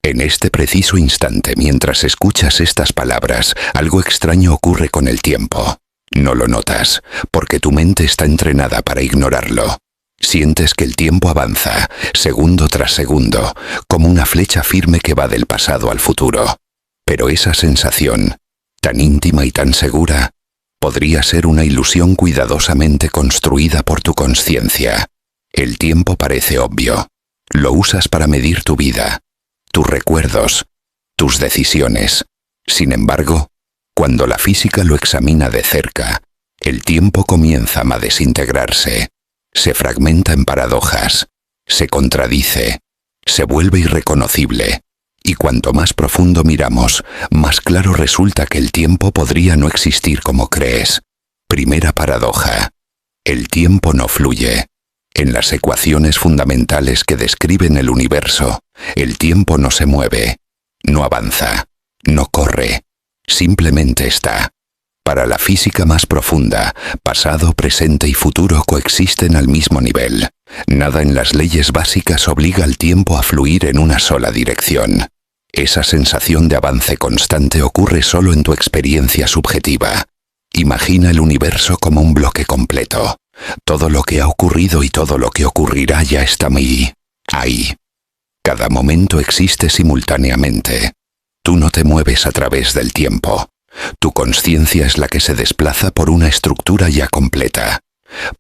En este preciso instante, mientras escuchas estas palabras, algo extraño ocurre con el tiempo. No lo notas, porque tu mente está entrenada para ignorarlo. Sientes que el tiempo avanza, segundo tras segundo, como una flecha firme que va del pasado al futuro. Pero esa sensación, tan íntima y tan segura, podría ser una ilusión cuidadosamente construida por tu consciencia. El tiempo parece obvio. Lo usas para medir tu vida, tus recuerdos, tus decisiones. Sin embargo, cuando la física lo examina de cerca, el tiempo comienza a desintegrarse, se fragmenta en paradojas, se contradice, se vuelve irreconocible, y cuanto más profundo miramos, más claro resulta que el tiempo podría no existir como crees. Primera paradoja: el tiempo no fluye. En las ecuaciones fundamentales que describen el universo, el tiempo no se mueve, no avanza, no corre, simplemente está. Para la física más profunda, pasado, presente y futuro coexisten al mismo nivel. Nada en las leyes básicas obliga al tiempo a fluir en una sola dirección. Esa sensación de avance constante ocurre solo en tu experiencia subjetiva. Imagina el universo como un bloque completo. Todo lo que ha ocurrido y todo lo que ocurrirá ya está ahí. Cada momento existe simultáneamente. Tú no te mueves a través del tiempo. Tu consciencia es la que se desplaza por una estructura ya completa.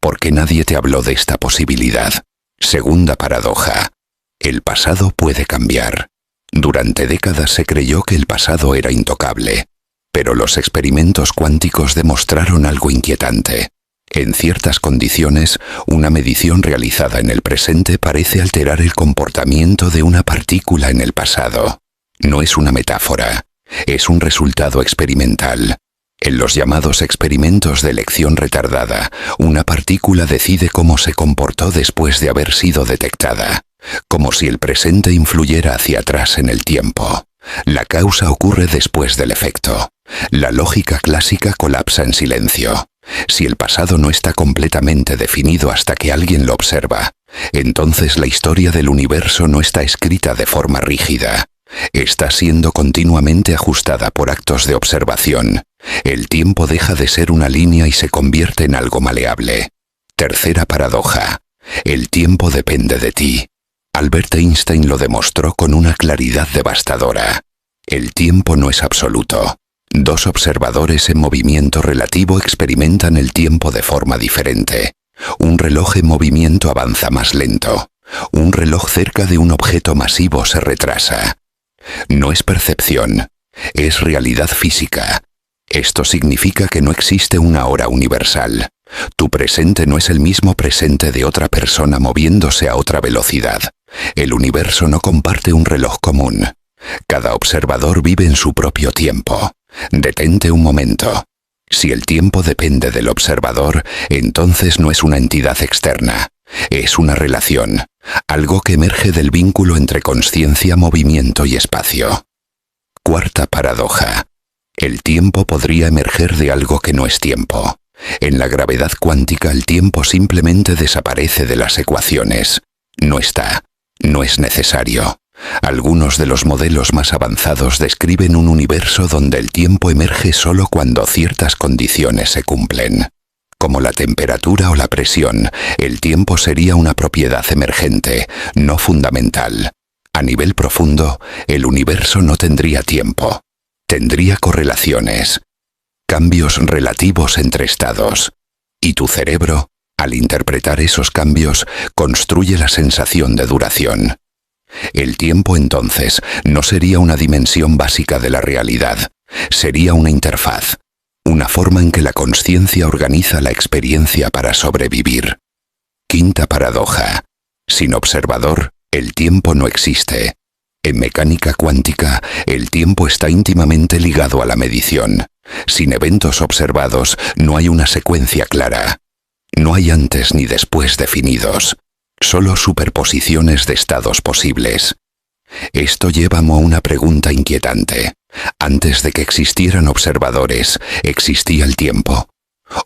Porque nadie te habló de esta posibilidad. Segunda paradoja: el pasado puede cambiar. Durante décadas se creyó que el pasado era intocable, pero los experimentos cuánticos demostraron algo inquietante. En ciertas condiciones, una medición realizada en el presente parece alterar el comportamiento de una partícula en el pasado. No es una metáfora, es un resultado experimental. En los llamados experimentos de elección retardada, una partícula decide cómo se comportó después de haber sido detectada, como si el presente influyera hacia atrás en el tiempo. La causa ocurre después del efecto. La lógica clásica colapsa en silencio. Si el pasado no está completamente definido hasta que alguien lo observa, entonces la historia del universo no está escrita de forma rígida. Está siendo continuamente ajustada por actos de observación. El tiempo deja de ser una línea y se convierte en algo maleable. Tercera paradoja: el tiempo depende de ti. Albert Einstein lo demostró con una claridad devastadora. El tiempo no es absoluto. Dos observadores en movimiento relativo experimentan el tiempo de forma diferente. Un reloj en movimiento avanza más lento. Un reloj cerca de un objeto masivo se retrasa. No es percepción, es realidad física. Esto significa que no existe una hora universal. Tu presente no es el mismo presente de otra persona moviéndose a otra velocidad. El universo no comparte un reloj común. Cada observador vive en su propio tiempo. Detente un momento. Si el tiempo depende del observador, entonces no es una entidad externa. Es una relación, algo que emerge del vínculo entre consciencia, movimiento y espacio. Cuarta paradoja: el tiempo podría emerger de algo que no es tiempo. En la gravedad cuántica el tiempo simplemente desaparece de las ecuaciones. No está, no es necesario. Algunos de los modelos más avanzados describen un universo donde el tiempo emerge solo cuando ciertas condiciones se cumplen. Como la temperatura o la presión, el tiempo sería una propiedad emergente, no fundamental. A nivel profundo, el universo no tendría tiempo. Tendría correlaciones, cambios relativos entre estados. Y tu cerebro, al interpretar esos cambios, construye la sensación de duración. El tiempo entonces no sería una dimensión básica de la realidad, sería una interfaz, una forma en que la consciencia organiza la experiencia para sobrevivir. Quinta paradoja: sin observador, el tiempo no existe. En mecánica cuántica, el tiempo está íntimamente ligado a la medición. Sin eventos observados, no hay una secuencia clara. No hay antes ni después definidos. Solo superposiciones de estados posibles. Esto lleva a una pregunta inquietante. Antes de que existieran observadores, ¿existía el tiempo?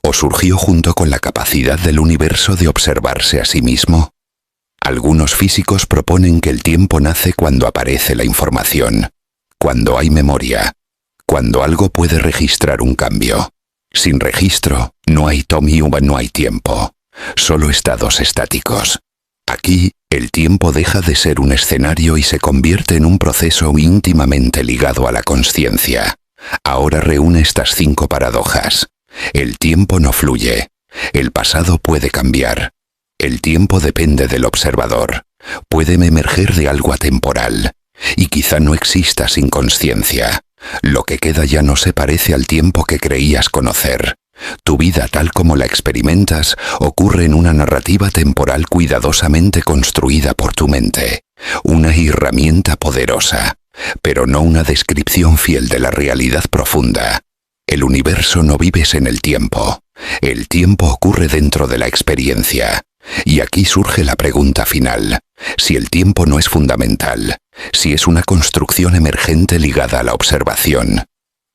¿O surgió junto con la capacidad del universo de observarse a sí mismo? Algunos físicos proponen que el tiempo nace cuando aparece la información, cuando hay memoria, cuando algo puede registrar un cambio. Sin registro, no hay no hay tiempo, solo estados estáticos. Aquí, el tiempo deja de ser un escenario y se convierte en un proceso íntimamente ligado a la consciencia. Ahora reúne estas 5 paradojas. El tiempo no fluye. El pasado puede cambiar. El tiempo depende del observador. Puede emerger de algo atemporal. Y quizá no exista sin consciencia. Lo que queda ya no se parece al tiempo que creías conocer. Tu vida tal como la experimentas ocurre en una narrativa temporal cuidadosamente construida por tu mente. Una herramienta poderosa, pero no una descripción fiel de la realidad profunda. El universo no vives en el tiempo. El tiempo ocurre dentro de la experiencia. Y aquí surge la pregunta final. Si el tiempo no es fundamental, si es una construcción emergente ligada a la observación,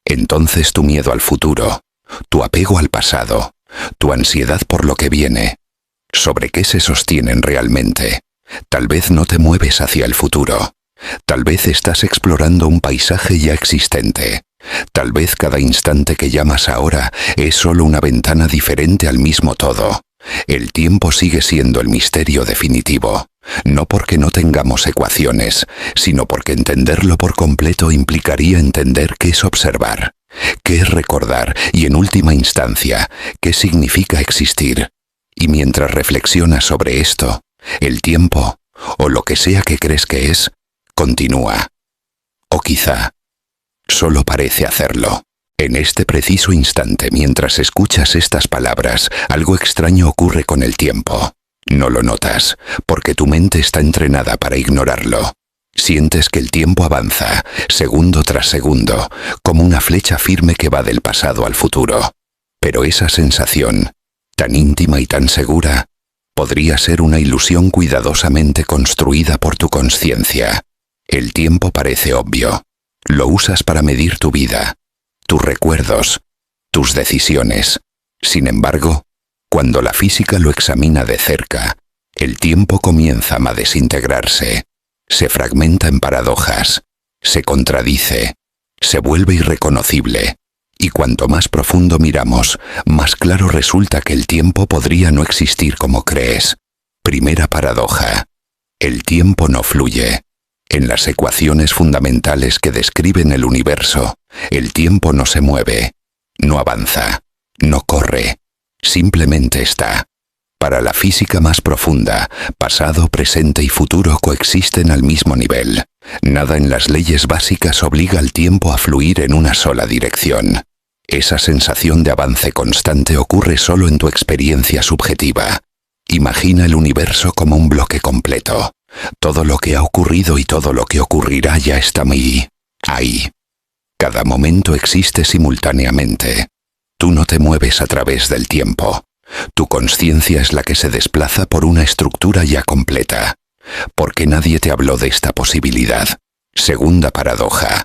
entonces tu miedo al futuro, tu apego al pasado, tu ansiedad por lo que viene, ¿sobre qué se sostienen realmente? Tal vez no te mueves hacia el futuro. Tal vez estás explorando un paisaje ya existente. Tal vez cada instante que llamas ahora es solo una ventana diferente al mismo todo. El tiempo sigue siendo el misterio definitivo, no porque no tengamos ecuaciones, sino porque entenderlo por completo implicaría entender qué es observar, qué es recordar y, en última instancia, qué significa existir. Y mientras reflexionas sobre esto, el tiempo, o lo que sea que crees que es, continúa. O quizá solo parece hacerlo. En este preciso instante, mientras escuchas estas palabras, algo extraño ocurre con el tiempo. No lo notas, porque tu mente está entrenada para ignorarlo. Sientes que el tiempo avanza, segundo tras segundo, como una flecha firme que va del pasado al futuro. Pero esa sensación, tan íntima y tan segura, podría ser una ilusión cuidadosamente construida por tu consciencia. El tiempo parece obvio. Lo usas para medir tu vida, tus recuerdos, tus decisiones. Sin embargo, cuando la física lo examina de cerca, el tiempo comienza a desintegrarse, se fragmenta en paradojas, se contradice, se vuelve irreconocible, y cuanto más profundo miramos, más claro resulta que el tiempo podría no existir como crees. Primera paradoja. El tiempo no fluye. En las ecuaciones fundamentales que describen el universo, el tiempo no se mueve, no avanza, no corre, simplemente está. Para la física más profunda, pasado, presente y futuro coexisten al mismo nivel. Nada en las leyes básicas obliga al tiempo a fluir en una sola dirección. Esa sensación de avance constante ocurre solo en tu experiencia subjetiva. Imagina el universo como un bloque completo. Todo lo que ha ocurrido y todo lo que ocurrirá ya está ahí. Cada momento existe simultáneamente. Tú no te mueves a través del tiempo. Tu consciencia es la que se desplaza por una estructura ya completa. Porque nadie te habló de esta posibilidad. Segunda paradoja.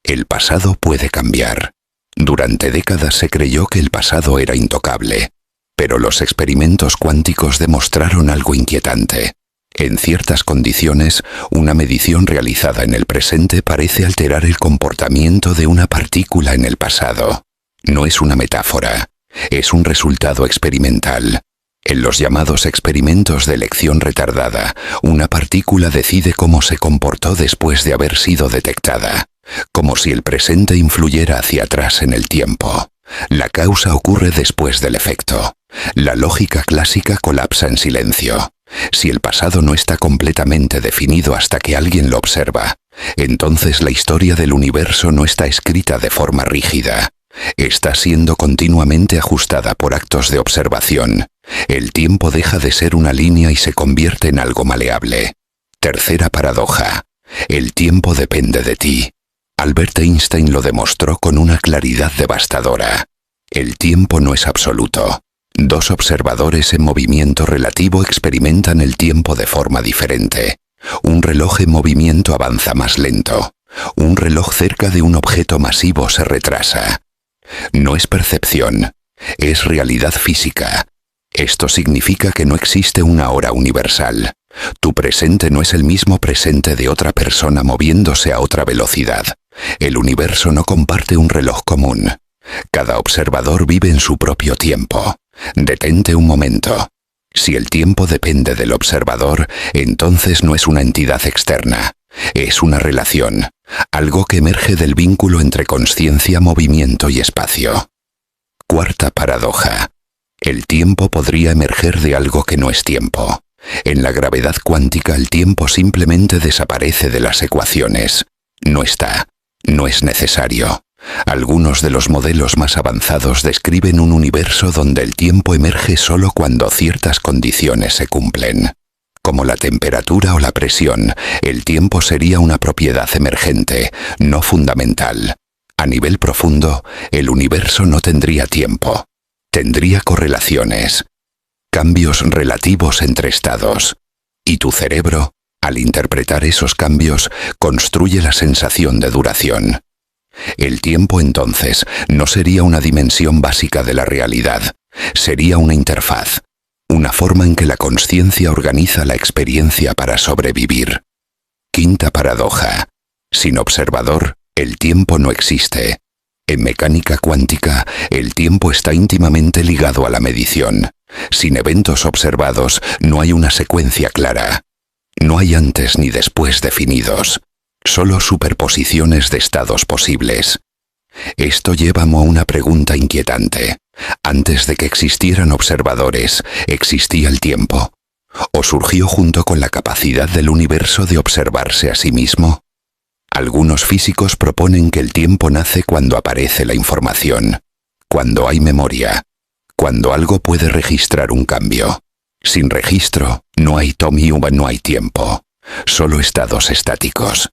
El pasado puede cambiar. Durante décadas se creyó que el pasado era intocable. Pero los experimentos cuánticos demostraron algo inquietante. En ciertas condiciones, una medición realizada en el presente parece alterar el comportamiento de una partícula en el pasado. No es una metáfora, es un resultado experimental. En los llamados experimentos de elección retardada, una partícula decide cómo se comportó después de haber sido detectada, como si el presente influyera hacia atrás en el tiempo. La causa ocurre después del efecto. La lógica clásica colapsa en silencio. Si el pasado no está completamente definido hasta que alguien lo observa, entonces la historia del universo no está escrita de forma rígida. Está siendo continuamente ajustada por actos de observación. El tiempo deja de ser una línea y se convierte en algo maleable. Tercera paradoja. El tiempo depende de ti. Albert Einstein lo demostró con una claridad devastadora. El tiempo no es absoluto. Dos observadores en movimiento relativo experimentan el tiempo de forma diferente. Un reloj en movimiento avanza más lento. Un reloj cerca de un objeto masivo se retrasa. No es percepción, es realidad física. Esto significa que no existe una hora universal. Tu presente no es el mismo presente de otra persona moviéndose a otra velocidad. El universo no comparte un reloj común. Cada observador vive en su propio tiempo. Detente un momento. Si el tiempo depende del observador, entonces no es una entidad externa. Es una relación, algo que emerge del vínculo entre consciencia, movimiento y espacio. Cuarta paradoja. El tiempo podría emerger de algo que no es tiempo. En la gravedad cuántica el tiempo simplemente desaparece de las ecuaciones. No está. No es necesario. Algunos de los modelos más avanzados describen un universo donde el tiempo emerge solo cuando ciertas condiciones se cumplen. Como la temperatura o la presión, el tiempo sería una propiedad emergente, no fundamental. A nivel profundo, el universo no tendría tiempo. Tendría correlaciones, cambios relativos entre estados. Y tu cerebro, al interpretar esos cambios, construye la sensación de duración. El tiempo entonces no sería una dimensión básica de la realidad, sería una interfaz, una forma en que la consciencia organiza la experiencia para sobrevivir. Quinta paradoja. Sin observador, el tiempo no existe. En mecánica cuántica, el tiempo está íntimamente ligado a la medición. Sin eventos observados, no hay una secuencia clara. No hay antes ni después definidos. Solo superposiciones de estados posibles. Esto lleva a una pregunta inquietante. Antes de que existieran observadores, ¿existía el tiempo? ¿O surgió junto con la capacidad del universo de observarse a sí mismo? Algunos físicos proponen que el tiempo nace cuando aparece la información, cuando hay memoria, cuando algo puede registrar un cambio. Sin registro, no hay no hay tiempo, solo estados estáticos.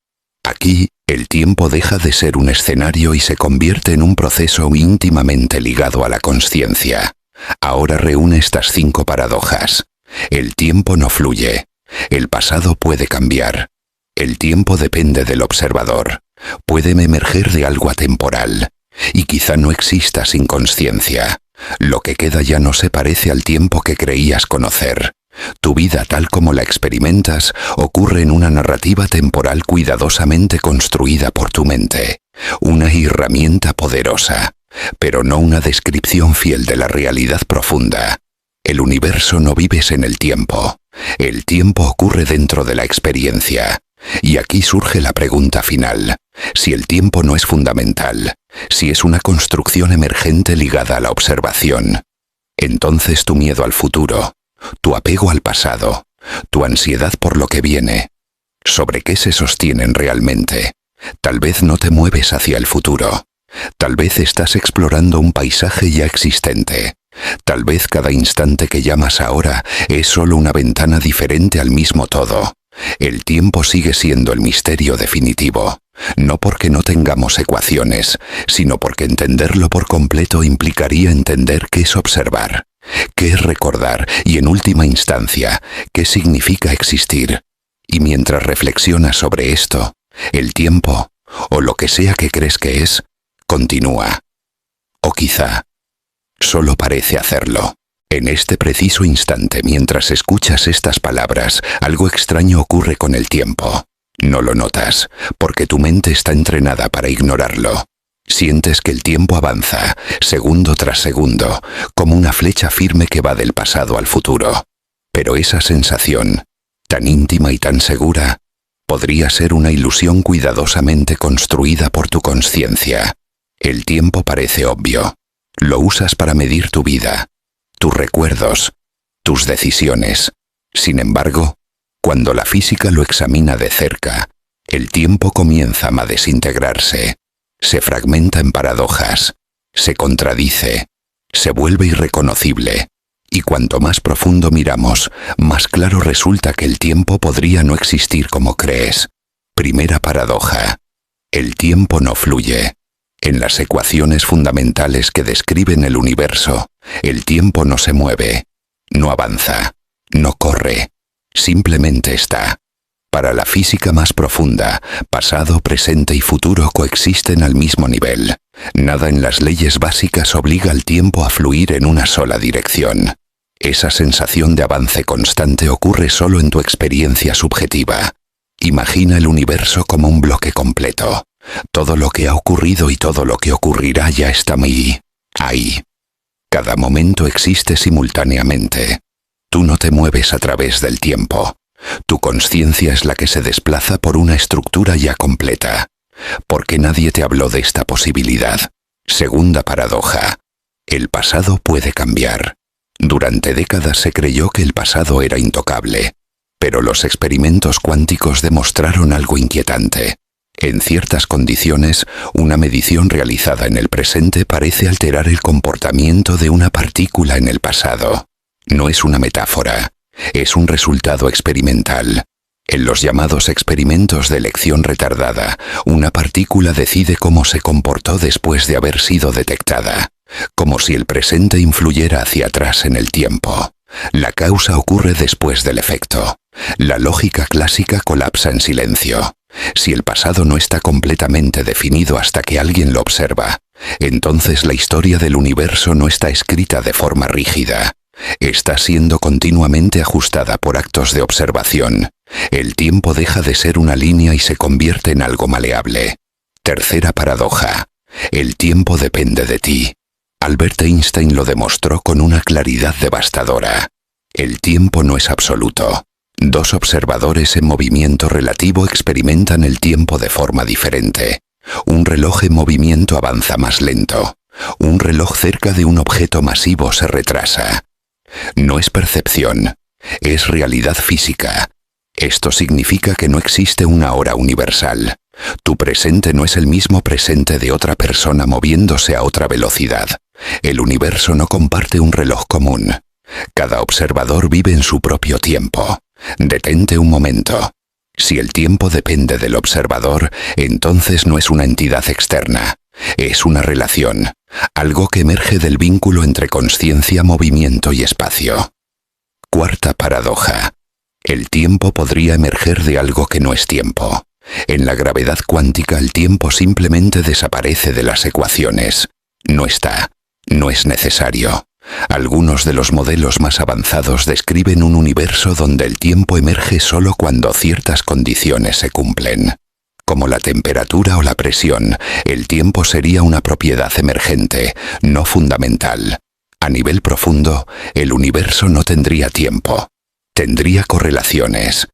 Aquí, el tiempo deja de ser un escenario y se convierte en un proceso íntimamente ligado a la consciencia. Ahora reúne estas 5 paradojas. El tiempo no fluye. El pasado puede cambiar. El tiempo depende del observador. Puede emerger de algo atemporal. Y quizá no exista sin consciencia. Lo que queda ya no se parece al tiempo que creías conocer. Tu vida tal como la experimentas ocurre en una narrativa temporal cuidadosamente construida por tu mente. Una herramienta poderosa, pero no una descripción fiel de la realidad profunda. El universo no vives en el tiempo. El tiempo ocurre dentro de la experiencia. Y aquí surge la pregunta final. Si el tiempo no es fundamental, si es una construcción emergente ligada a la observación, entonces tu miedo al futuro, tu apego al pasado, tu ansiedad por lo que viene, ¿sobre qué se sostienen realmente? Tal vez no te mueves hacia el futuro. Tal vez estás explorando un paisaje ya existente. Tal vez cada instante que llamas ahora es solo una ventana diferente al mismo todo. El tiempo sigue siendo el misterio definitivo, no porque no tengamos ecuaciones, sino porque entenderlo por completo implicaría entender qué es observar, qué es recordar y, en última instancia, qué significa existir. Y mientras reflexionas sobre esto, el tiempo, o lo que sea que crees que es, continúa. O quizá solo parece hacerlo. En este preciso instante, mientras escuchas estas palabras, algo extraño ocurre con el tiempo. No lo notas, porque tu mente está entrenada para ignorarlo. Sientes que el tiempo avanza, segundo tras segundo, como una flecha firme que va del pasado al futuro. Pero esa sensación, tan íntima y tan segura, podría ser una ilusión cuidadosamente construida por tu consciencia. El tiempo parece obvio. Lo usas para medir tu vida, tus recuerdos, tus decisiones. Sin embargo, cuando la física lo examina de cerca, el tiempo comienza a desintegrarse, se fragmenta en paradojas, se contradice, se vuelve irreconocible, y cuanto más profundo miramos, más claro resulta que el tiempo podría no existir como crees. Primera paradoja. El tiempo no fluye. En las ecuaciones fundamentales que describen el universo, el tiempo no se mueve, no avanza, no corre, simplemente está. Para la física más profunda, pasado, presente y futuro coexisten al mismo nivel. Nada en las leyes básicas obliga al tiempo a fluir en una sola dirección. Esa sensación de avance constante ocurre solo en tu experiencia subjetiva. Imagina el universo como un bloque completo. Todo lo que ha ocurrido y todo lo que ocurrirá ya está ahí. Cada momento existe simultáneamente. Tú no te mueves a través del tiempo. Tu consciencia es la que se desplaza por una estructura ya completa. ¿Por qué nadie te habló de esta posibilidad? Segunda paradoja. El pasado puede cambiar. Durante décadas se creyó que el pasado era intocable, pero los experimentos cuánticos demostraron algo inquietante. En ciertas condiciones, una medición realizada en el presente parece alterar el comportamiento de una partícula en el pasado. No es una metáfora, es un resultado experimental. En los llamados experimentos de elección retardada, una partícula decide cómo se comportó después de haber sido detectada, como si el presente influyera hacia atrás en el tiempo. La causa ocurre después del efecto. La lógica clásica colapsa en silencio. Si el pasado no está completamente definido hasta que alguien lo observa, entonces la historia del universo no está escrita de forma rígida. Está siendo continuamente ajustada por actos de observación. El tiempo deja de ser una línea y se convierte en algo maleable. Tercera paradoja. El tiempo depende de ti. Albert Einstein lo demostró con una claridad devastadora. El tiempo no es absoluto. Dos observadores en movimiento relativo experimentan el tiempo de forma diferente. Un reloj en movimiento avanza más lento. Un reloj cerca de un objeto masivo se retrasa. No es percepción, es realidad física. Esto significa que no existe una hora universal. Tu presente no es el mismo presente de otra persona moviéndose a otra velocidad. El universo no comparte un reloj común. Cada observador vive en su propio tiempo. Detente un momento. Si el tiempo depende del observador, entonces no es una entidad externa. Es una relación, algo que emerge del vínculo entre consciencia, movimiento y espacio. Cuarta paradoja. El tiempo podría emerger de algo que no es tiempo. En la gravedad cuántica el tiempo simplemente desaparece de las ecuaciones. No está, no es necesario. Algunos de los modelos más avanzados describen un universo donde el tiempo emerge solo cuando ciertas condiciones se cumplen. Como la temperatura o la presión, el tiempo sería una propiedad emergente, no fundamental. A nivel profundo, el universo no tendría tiempo. Tendría correlaciones,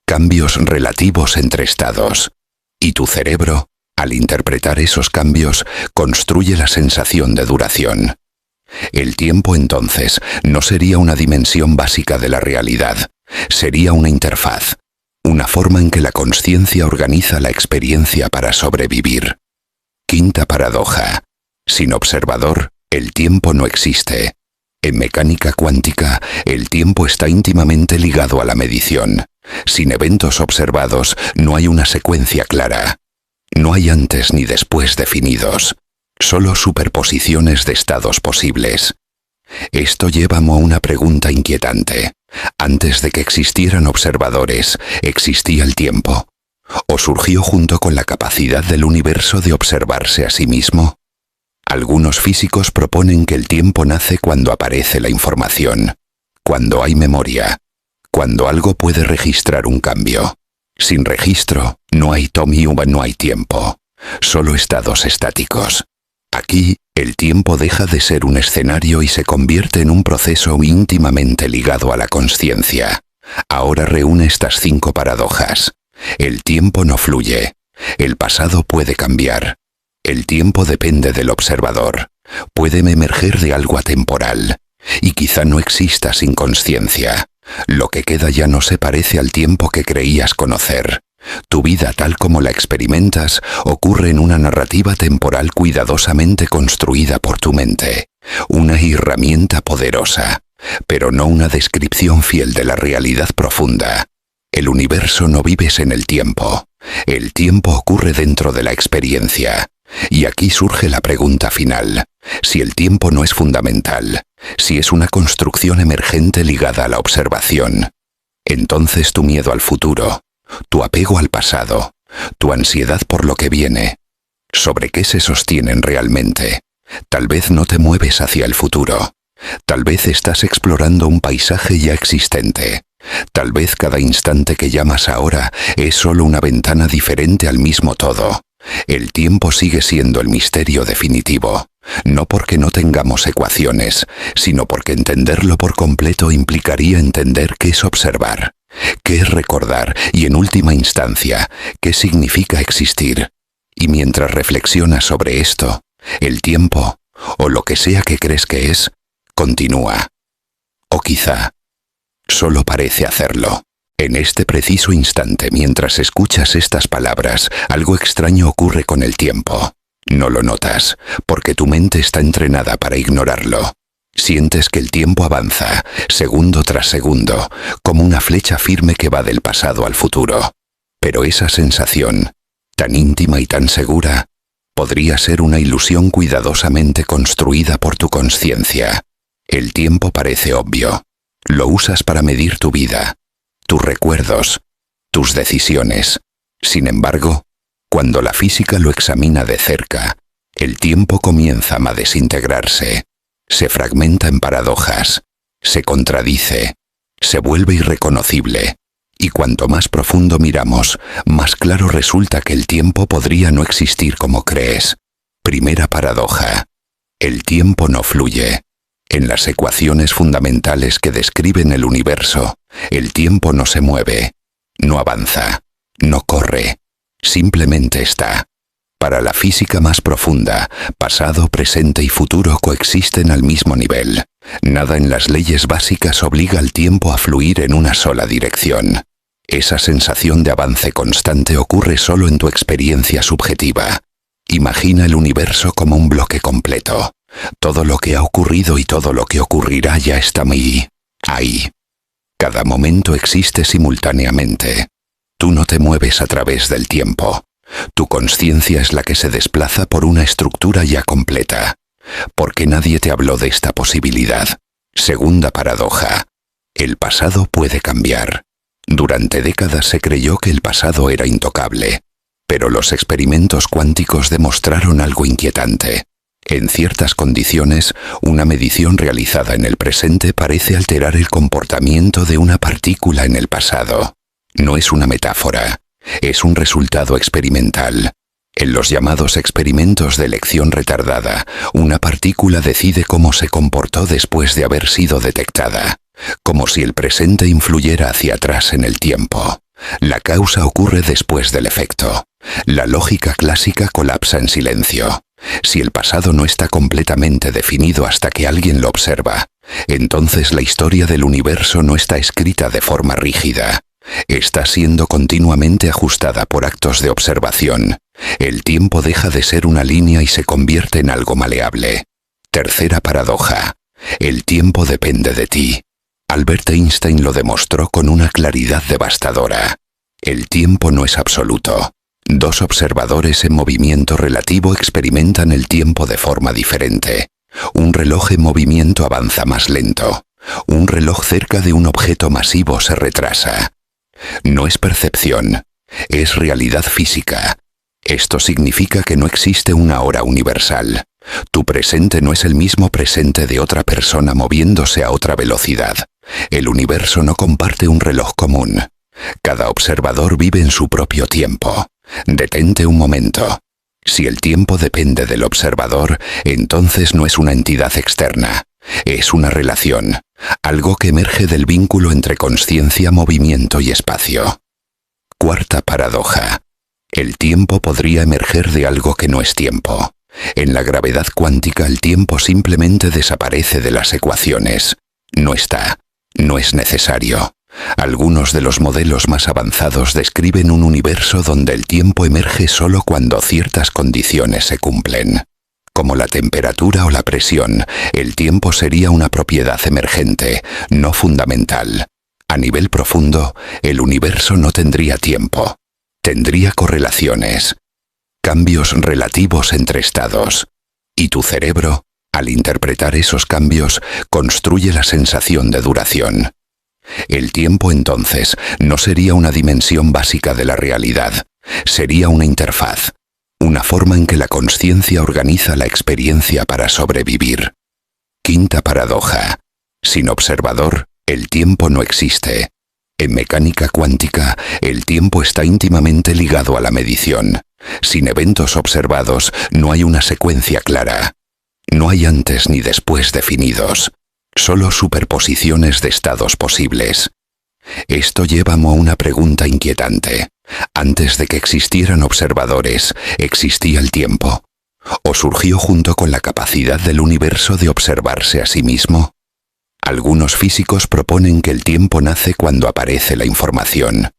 cambios relativos entre estados. Y tu cerebro, al interpretar esos cambios, construye la sensación de duración. El tiempo entonces no sería una dimensión básica de la realidad, sería una interfaz, una forma en que la consciencia organiza la experiencia para sobrevivir. Quinta paradoja. Sin observador, el tiempo no existe. En mecánica cuántica, el tiempo está íntimamente ligado a la medición. Sin eventos observados, no hay una secuencia clara. No hay antes ni después definidos. Solo superposiciones de estados posibles. Esto lleva a una pregunta inquietante. Antes de que existieran observadores, ¿existía el tiempo? ¿O surgió junto con la capacidad del universo de observarse a sí mismo? Algunos físicos proponen que el tiempo nace cuando aparece la información, cuando hay memoria, cuando algo puede registrar un cambio. Sin registro, no hay no hay tiempo, solo estados estáticos. Aquí, el tiempo deja de ser un escenario y se convierte en un proceso íntimamente ligado a la consciencia. Ahora reúne estas 5 paradojas. El tiempo no fluye. El pasado puede cambiar. El tiempo depende del observador. Puede emerger de algo atemporal. Y quizá no exista sin consciencia. Lo que queda ya no se parece al tiempo que creías conocer. Tu vida tal como la experimentas ocurre en una narrativa temporal cuidadosamente construida por tu mente, una herramienta poderosa, pero no una descripción fiel de la realidad profunda. El universo no vives en el tiempo ocurre dentro de la experiencia. Y aquí surge la pregunta final. Si el tiempo no es fundamental, si es una construcción emergente ligada a la observación, entonces tu miedo al futuro, tu apego al pasado, tu ansiedad por lo que viene, ¿sobre qué se sostienen realmente? Tal vez no te mueves hacia el futuro, Tal vez estás explorando un paisaje ya existente. Tal vez cada instante que llamas ahora es solo una ventana diferente al mismo todo. El tiempo sigue siendo el misterio definitivo, no porque no tengamos ecuaciones, sino porque entenderlo por completo implicaría entender qué es observar, qué es recordar y, en última instancia, qué significa existir. Y mientras reflexionas sobre esto, el tiempo, o lo que sea que crees que es, continúa. O quizá solo parece hacerlo. En este preciso instante, mientras escuchas estas palabras, algo extraño ocurre con el tiempo. No lo notas, porque tu mente está entrenada para ignorarlo. Sientes que el tiempo avanza, segundo tras segundo, como una flecha firme que va del pasado al futuro. Pero esa sensación, tan íntima y tan segura, podría ser una ilusión cuidadosamente construida por tu consciencia. El tiempo parece obvio. Lo usas para medir tu vida, tus recuerdos, tus decisiones. Sin embargo, cuando la física lo examina de cerca, el tiempo comienza a desintegrarse, se fragmenta en paradojas, se contradice, se vuelve irreconocible, y cuanto más profundo miramos, más claro resulta que el tiempo podría no existir como crees. Primera paradoja: el tiempo no fluye. En las ecuaciones fundamentales que describen el universo, el tiempo no se mueve, no avanza, no corre, simplemente está. Para la física más profunda, pasado, presente y futuro coexisten al mismo nivel. Nada en las leyes básicas obliga al tiempo a fluir en una sola dirección. Esa sensación de avance constante ocurre solo en tu experiencia subjetiva. Imagina el universo como un bloque completo. Todo lo que ha ocurrido y todo lo que ocurrirá ya está ahí. Cada momento existe simultáneamente. Tú no te mueves a través del tiempo. Tu consciencia es la que se desplaza por una estructura ya completa. Porque nadie te habló de esta posibilidad. Segunda paradoja: el pasado puede cambiar. Durante décadas se creyó que el pasado era intocable. Pero los experimentos cuánticos demostraron algo inquietante. En ciertas condiciones, una medición realizada en el presente parece alterar el comportamiento de una partícula en el pasado. No es una metáfora, es un resultado experimental. En los llamados experimentos de elección retardada, una partícula decide cómo se comportó después de haber sido detectada, como si el presente influyera hacia atrás en el tiempo. La causa ocurre después del efecto. La lógica clásica colapsa en silencio. Si el pasado no está completamente definido hasta que alguien lo observa, entonces la historia del universo no está escrita de forma rígida. Está siendo continuamente ajustada por actos de observación. El tiempo deja de ser una línea y se convierte en algo maleable. Tercera paradoja: el tiempo depende de ti. Albert Einstein lo demostró con una claridad devastadora. El tiempo no es absoluto. Dos observadores en movimiento relativo experimentan el tiempo de forma diferente. Un reloj en movimiento avanza más lento. Un reloj cerca de un objeto masivo se retrasa. No es percepción, es realidad física. Esto significa que no existe una hora universal. Tu presente no es el mismo presente de otra persona moviéndose a otra velocidad. El universo no comparte un reloj común. Cada observador vive en su propio tiempo. Detente un momento. Si el tiempo depende del observador, entonces no es una entidad externa. Es una relación, algo que emerge del vínculo entre consciencia, movimiento y espacio. Cuarta paradoja: el tiempo podría emerger de algo que no es tiempo. En la gravedad cuántica el tiempo simplemente desaparece de las ecuaciones. No está, no es necesario. Algunos de los modelos más avanzados describen un universo donde el tiempo emerge solo cuando ciertas condiciones se cumplen. Como la temperatura o la presión, el tiempo sería una propiedad emergente, no fundamental. A nivel profundo, el universo no tendría tiempo. Tendría correlaciones, cambios relativos entre estados. Y tu cerebro, al interpretar esos cambios, construye la sensación de duración. El tiempo, entonces, no sería una dimensión básica de la realidad, sería una interfaz, una forma en que la consciencia organiza la experiencia para sobrevivir. Quinta paradoja. Sin observador, el tiempo no existe. En mecánica cuántica, el tiempo está íntimamente ligado a la medición. Sin eventos observados, no hay una secuencia clara. No hay antes ni después definidos. Solo superposiciones de estados posibles. Esto lleva a una pregunta inquietante. Antes de que existieran observadores, ¿existía el tiempo? ¿O surgió junto con la capacidad del universo de observarse a sí mismo? Algunos físicos proponen que el tiempo nace cuando aparece la información,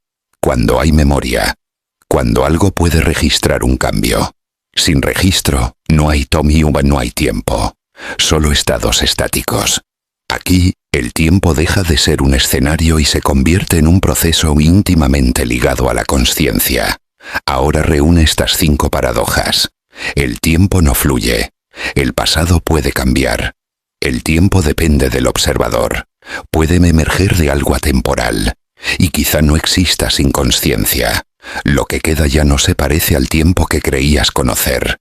cuando hay memoria, cuando algo puede registrar un cambio. Sin registro, no hay no hay tiempo, solo estados estáticos. Aquí, el tiempo deja de ser un escenario y se convierte en un proceso íntimamente ligado a la consciencia. Ahora reúne estas 5 paradojas. El tiempo no fluye. El pasado puede cambiar. El tiempo depende del observador. Puede emerger de algo atemporal. Y quizá no exista sin consciencia. Lo que queda ya no se parece al tiempo que creías conocer.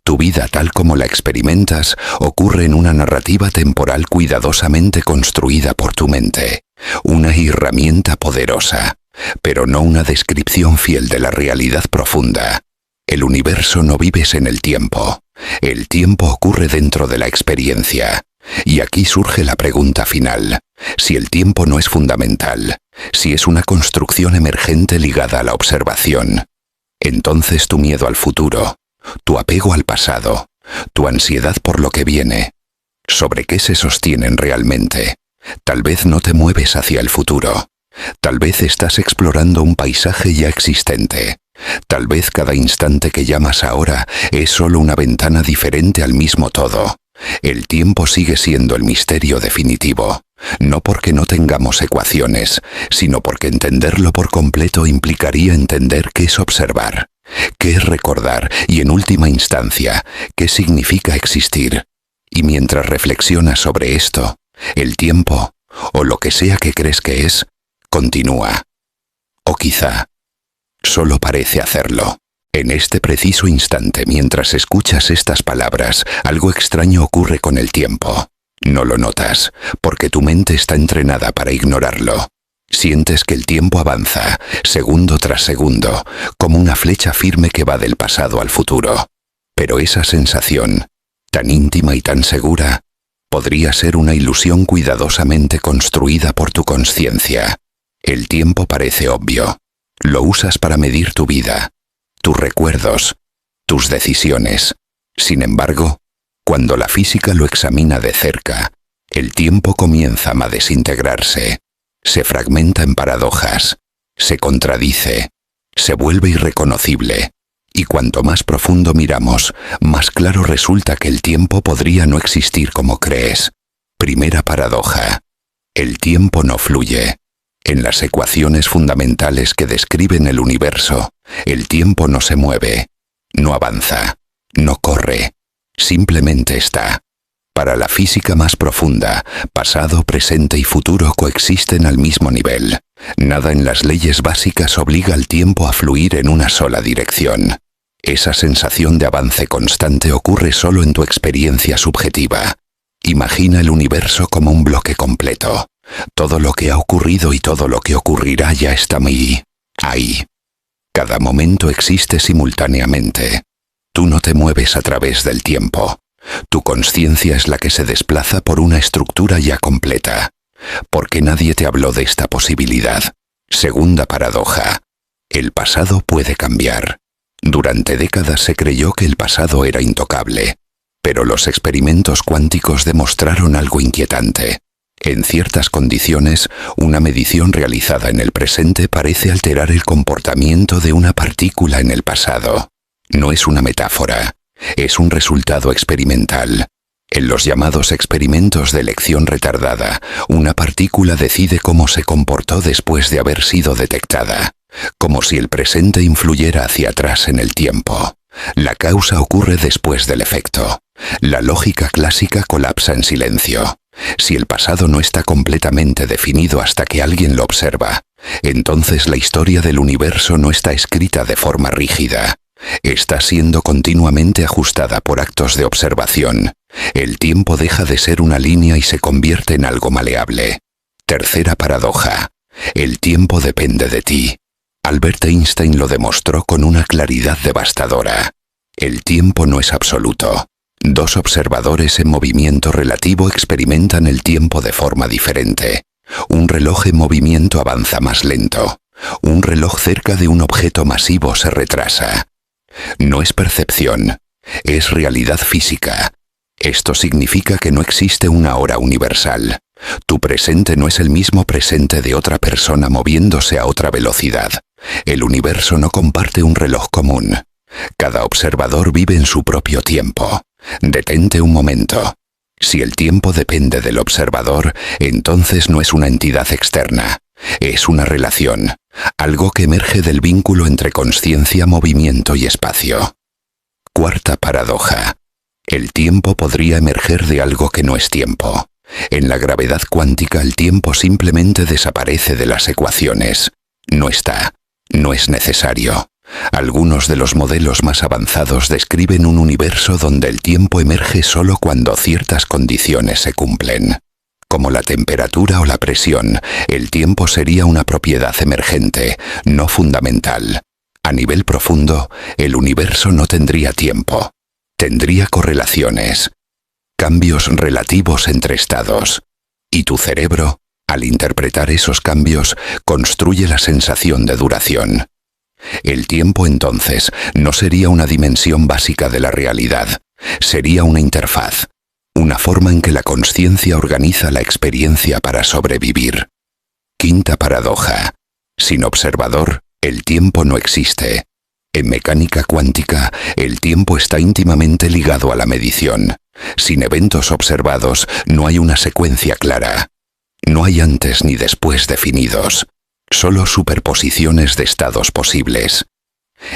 Tu vida tal como la experimentas ocurre en una narrativa temporal cuidadosamente construida por tu mente. Una herramienta poderosa, pero no una descripción fiel de la realidad profunda. El universo no vives en el tiempo. El tiempo ocurre dentro de la experiencia. Y aquí surge la pregunta final. Si el tiempo no es fundamental, si es una construcción emergente ligada a la observación, entonces tu miedo al futuro, tu apego al pasado, tu ansiedad por lo que viene, ¿sobre qué se sostienen realmente? Tal vez no te mueves hacia el futuro. Tal vez estás explorando un paisaje ya existente. Tal vez cada instante que llamas ahora es solo una ventana diferente al mismo todo. El tiempo sigue siendo el misterio definitivo, no porque no tengamos ecuaciones, sino porque entenderlo por completo implicaría entender qué es observar, qué es recordar y, en última instancia, qué significa existir. Y mientras reflexionas sobre esto, el tiempo, o lo que sea que crees que es, continúa. O quizá solo parece hacerlo. En este preciso instante, mientras escuchas estas palabras, algo extraño ocurre con el tiempo. No lo notas, porque tu mente está entrenada para ignorarlo. Sientes que el tiempo avanza, segundo tras segundo, como una flecha firme que va del pasado al futuro. Pero esa sensación, tan íntima y tan segura, podría ser una ilusión cuidadosamente construida por tu consciencia. El tiempo parece obvio. Lo usas para medir tu vida, tus recuerdos, tus decisiones. Sin embargo, cuando la física lo examina de cerca, el tiempo comienza a desintegrarse, se fragmenta en paradojas, se contradice, se vuelve irreconocible, y cuanto más profundo miramos, más claro resulta que el tiempo podría no existir como crees. Primera paradoja. El tiempo no fluye. En las ecuaciones fundamentales que describen el universo, el tiempo no se mueve, no avanza, no corre, simplemente está. Para la física más profunda, pasado, presente y futuro coexisten al mismo nivel. Nada en las leyes básicas obliga al tiempo a fluir en una sola dirección. Esa sensación de avance constante ocurre solo en tu experiencia subjetiva. Imagina el universo como un bloque completo. Todo lo que ha ocurrido y todo lo que ocurrirá ya está ahí. Cada momento existe simultáneamente. Tú no te mueves a través del tiempo. Tu consciencia es la que se desplaza por una estructura ya completa. Porque nadie te habló de esta posibilidad. Segunda paradoja. El pasado puede cambiar. Durante décadas se creyó que el pasado era intocable. Pero los experimentos cuánticos demostraron algo inquietante. En ciertas condiciones, una medición realizada en el presente parece alterar el comportamiento de una partícula en el pasado. No es una metáfora, es un resultado experimental. En los llamados experimentos de elección retardada, una partícula decide cómo se comportó después de haber sido detectada, como si el presente influyera hacia atrás en el tiempo. La causa ocurre después del efecto. La lógica clásica colapsa en silencio. Si el pasado no está completamente definido hasta que alguien lo observa, entonces la historia del universo no está escrita de forma rígida. Está siendo continuamente ajustada por actos de observación. El tiempo deja de ser una línea y se convierte en algo maleable. Tercera paradoja. El tiempo depende de ti. Albert Einstein lo demostró con una claridad devastadora. El tiempo no es absoluto. Dos observadores en movimiento relativo experimentan el tiempo de forma diferente. Un reloj en movimiento avanza más lento. Un reloj cerca de un objeto masivo se retrasa. No es percepción, es realidad física. Esto significa que no existe una hora universal. Tu presente no es el mismo presente de otra persona moviéndose a otra velocidad. El universo no comparte un reloj común. Cada observador vive en su propio tiempo. Detente un momento. Si el tiempo depende del observador, entonces no es una entidad externa. Es una relación, algo que emerge del vínculo entre consciencia, movimiento y espacio. Cuarta paradoja. El tiempo podría emerger de algo que no es tiempo. En la gravedad cuántica el tiempo simplemente desaparece de las ecuaciones. No está. No es necesario. Algunos de los modelos más avanzados describen un universo donde el tiempo emerge solo cuando ciertas condiciones se cumplen. Como la temperatura o la presión, el tiempo sería una propiedad emergente, no fundamental. A nivel profundo, el universo no tendría tiempo. Tendría correlaciones, cambios relativos entre estados. Y tu cerebro, al interpretar esos cambios, construye la sensación de duración. El tiempo entonces no sería una dimensión básica de la realidad, sería una interfaz, una forma en que la consciencia organiza la experiencia para sobrevivir. Quinta paradoja. Sin observador, el tiempo no existe. En mecánica cuántica, el tiempo está íntimamente ligado a la medición. Sin eventos observados, no hay una secuencia clara. No hay antes ni después definidos. Solo superposiciones de estados posibles.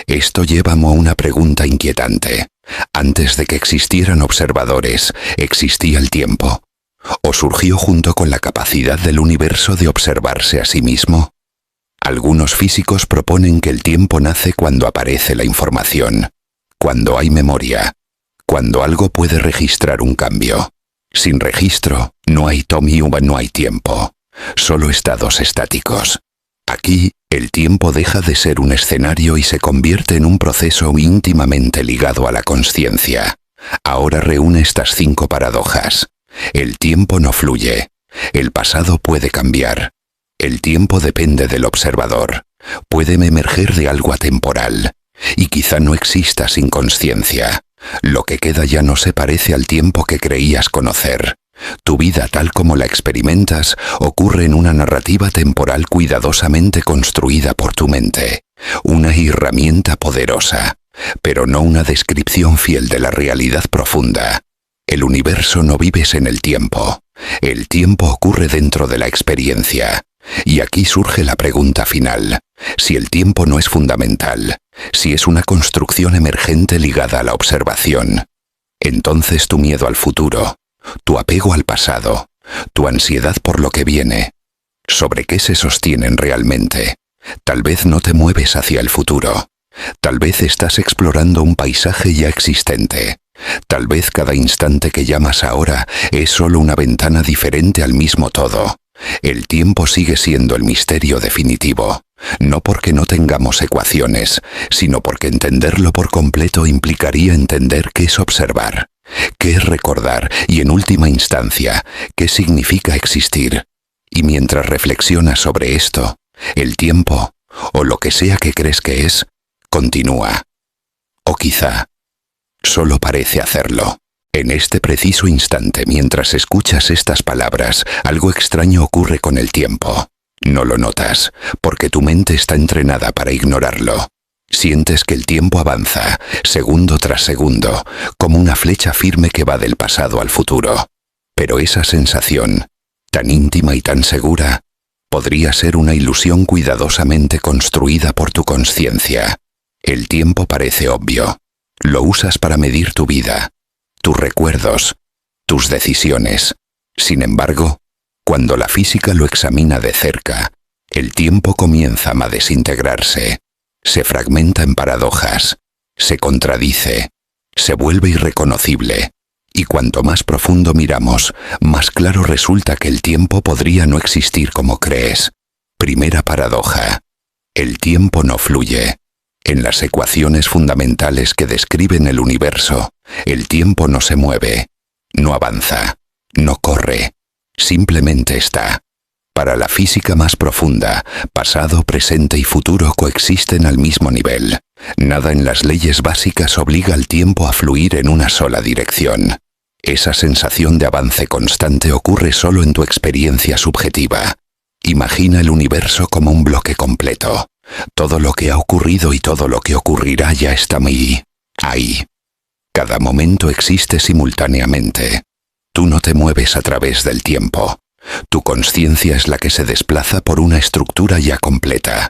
Esto lleva a una pregunta inquietante. Antes de que existieran observadores, ¿existía el tiempo? ¿O surgió junto con la capacidad del universo de observarse a sí mismo? Algunos físicos proponen que el tiempo nace cuando aparece la información, cuando hay memoria, cuando algo puede registrar un cambio. Sin registro, no hay no hay tiempo, solo estados estáticos. Aquí, el tiempo deja de ser un escenario y se convierte en un proceso íntimamente ligado a la consciencia. Ahora reúne estas 5 paradojas. El tiempo no fluye. El pasado puede cambiar. El tiempo depende del observador. Puede emerger de algo atemporal. Y quizá no exista sin consciencia. Lo que queda ya no se parece al tiempo que creías conocer. Tu vida tal como la experimentas ocurre en una narrativa temporal cuidadosamente construida por tu mente. Una herramienta poderosa, pero no una descripción fiel de la realidad profunda. El universo no vives en el tiempo. El tiempo ocurre dentro de la experiencia. Y aquí surge la pregunta final. Si el tiempo no es fundamental, si es una construcción emergente ligada a la observación, entonces tu miedo al futuro, tu apego al pasado, tu ansiedad por lo que viene, ¿sobre qué se sostienen realmente? Tal vez no te mueves hacia el futuro. Tal vez estás explorando un paisaje ya existente. Tal vez cada instante que llamas ahora es solo una ventana diferente al mismo todo. El tiempo sigue siendo el misterio definitivo, no porque no tengamos ecuaciones, sino porque entenderlo por completo implicaría entender qué es observar, qué es recordar y, en última instancia, qué significa existir. Y mientras reflexionas sobre esto, el tiempo, o lo que sea que crees que es, continúa. O quizá solo parece hacerlo. En este preciso instante, mientras escuchas estas palabras, algo extraño ocurre con el tiempo. No lo notas, porque tu mente está entrenada para ignorarlo. Sientes que el tiempo avanza, segundo tras segundo, como una flecha firme que va del pasado al futuro. Pero esa sensación, tan íntima y tan segura, podría ser una ilusión cuidadosamente construida por tu consciencia. El tiempo parece obvio. Lo usas para medir tu vida, tus recuerdos, tus decisiones. Sin embargo, cuando la física lo examina de cerca, el tiempo comienza a desintegrarse, se fragmenta en paradojas, se contradice, se vuelve irreconocible. Y cuanto más profundo miramos, más claro resulta que el tiempo podría no existir como crees. Primera paradoja. El tiempo no fluye. En las ecuaciones fundamentales que describen el universo, el tiempo no se mueve, no avanza, no corre, simplemente está. Para la física más profunda, pasado, presente y futuro coexisten al mismo nivel. Nada en las leyes básicas obliga al tiempo a fluir en una sola dirección. Esa sensación de avance constante ocurre solo en tu experiencia subjetiva. Imagina el universo como un bloque completo. Todo lo que ha ocurrido y todo lo que ocurrirá ya está ahí. Cada momento existe simultáneamente. Tú no te mueves a través del tiempo. Tu conciencia es la que se desplaza por una estructura ya completa.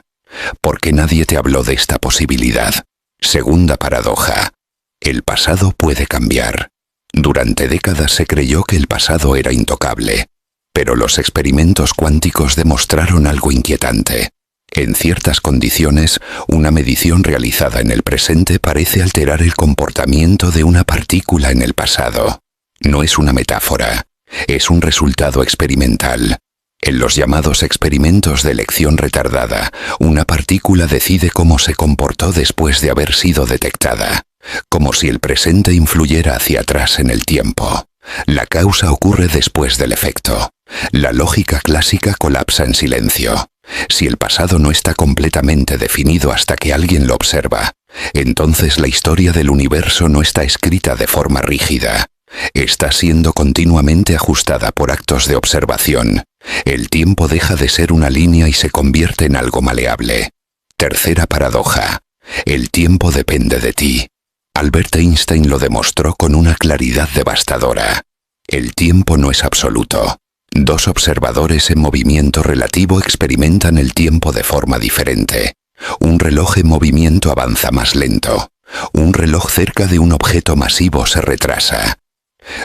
Porque nadie te habló de esta posibilidad. Segunda paradoja. El pasado puede cambiar. Durante décadas se creyó que el pasado era intocable. Pero los experimentos cuánticos demostraron algo inquietante. En ciertas condiciones, una medición realizada en el presente parece alterar el comportamiento de una partícula en el pasado. No es una metáfora, es un resultado experimental. En los llamados experimentos de elección retardada, una partícula decide cómo se comportó después de haber sido detectada, como si el presente influyera hacia atrás en el tiempo. La causa ocurre después del efecto. La lógica clásica colapsa en silencio. Si el pasado no está completamente definido hasta que alguien lo observa, entonces la historia del universo no está escrita de forma rígida. Está siendo continuamente ajustada por actos de observación. El tiempo deja de ser una línea y se convierte en algo maleable. Tercera paradoja. El tiempo depende de ti. Albert Einstein lo demostró con una claridad devastadora. El tiempo no es absoluto. Dos observadores en movimiento relativo experimentan el tiempo de forma diferente. Un reloj en movimiento avanza más lento. Un reloj cerca de un objeto masivo se retrasa.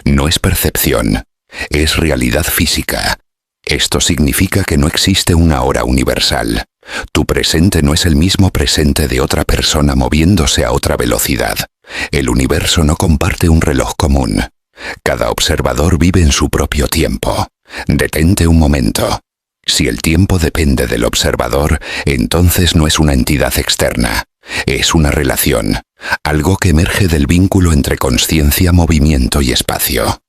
No es percepción, es realidad física. Esto significa que no existe una hora universal. Tu presente no es el mismo presente de otra persona moviéndose a otra velocidad. El universo no comparte un reloj común. Cada observador vive en su propio tiempo. Detente un momento. Si el tiempo depende del observador, entonces no es una entidad externa. Es una relación, algo que emerge del vínculo entre consciencia, movimiento y espacio.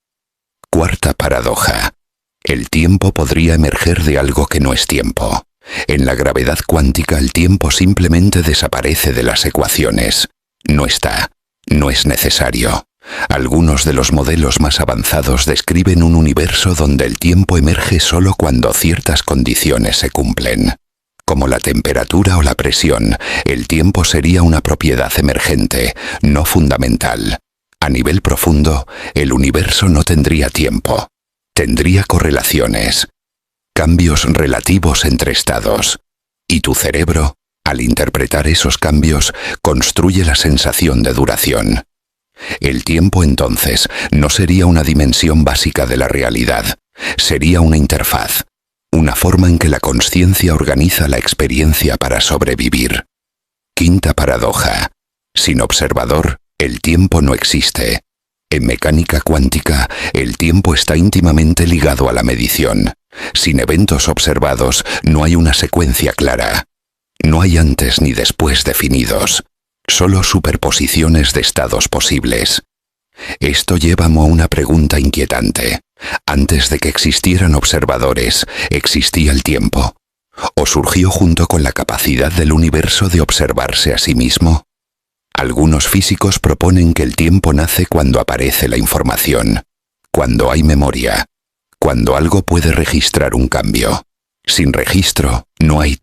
Cuarta paradoja. El tiempo podría emerger de algo que no es tiempo. En la gravedad cuántica el tiempo simplemente desaparece de las ecuaciones. No está, no es necesario. Algunos de los modelos más avanzados describen un universo donde el tiempo emerge solo cuando ciertas condiciones se cumplen. Como la temperatura o la presión, el tiempo sería una propiedad emergente, no fundamental. A nivel profundo, el universo no tendría tiempo. Tendría correlaciones, cambios relativos entre estados. Y tu cerebro, al interpretar esos cambios, construye la sensación de duración. El tiempo entonces no sería una dimensión básica de la realidad, sería una interfaz, una forma en que la consciencia organiza la experiencia para sobrevivir. Quinta paradoja. Sin observador, el tiempo no existe. En mecánica cuántica, el tiempo está íntimamente ligado a la medición. Sin eventos observados, no hay una secuencia clara. No hay antes ni después definidos. Solo superposiciones de estados posibles. Esto lleva a una pregunta inquietante. Antes de que existieran observadores, ¿existía el tiempo? ¿O surgió junto con la capacidad del universo de observarse a sí mismo? Algunos físicos proponen que el tiempo nace cuando aparece la información, cuando hay memoria, cuando algo puede registrar un cambio. Sin registro, no hay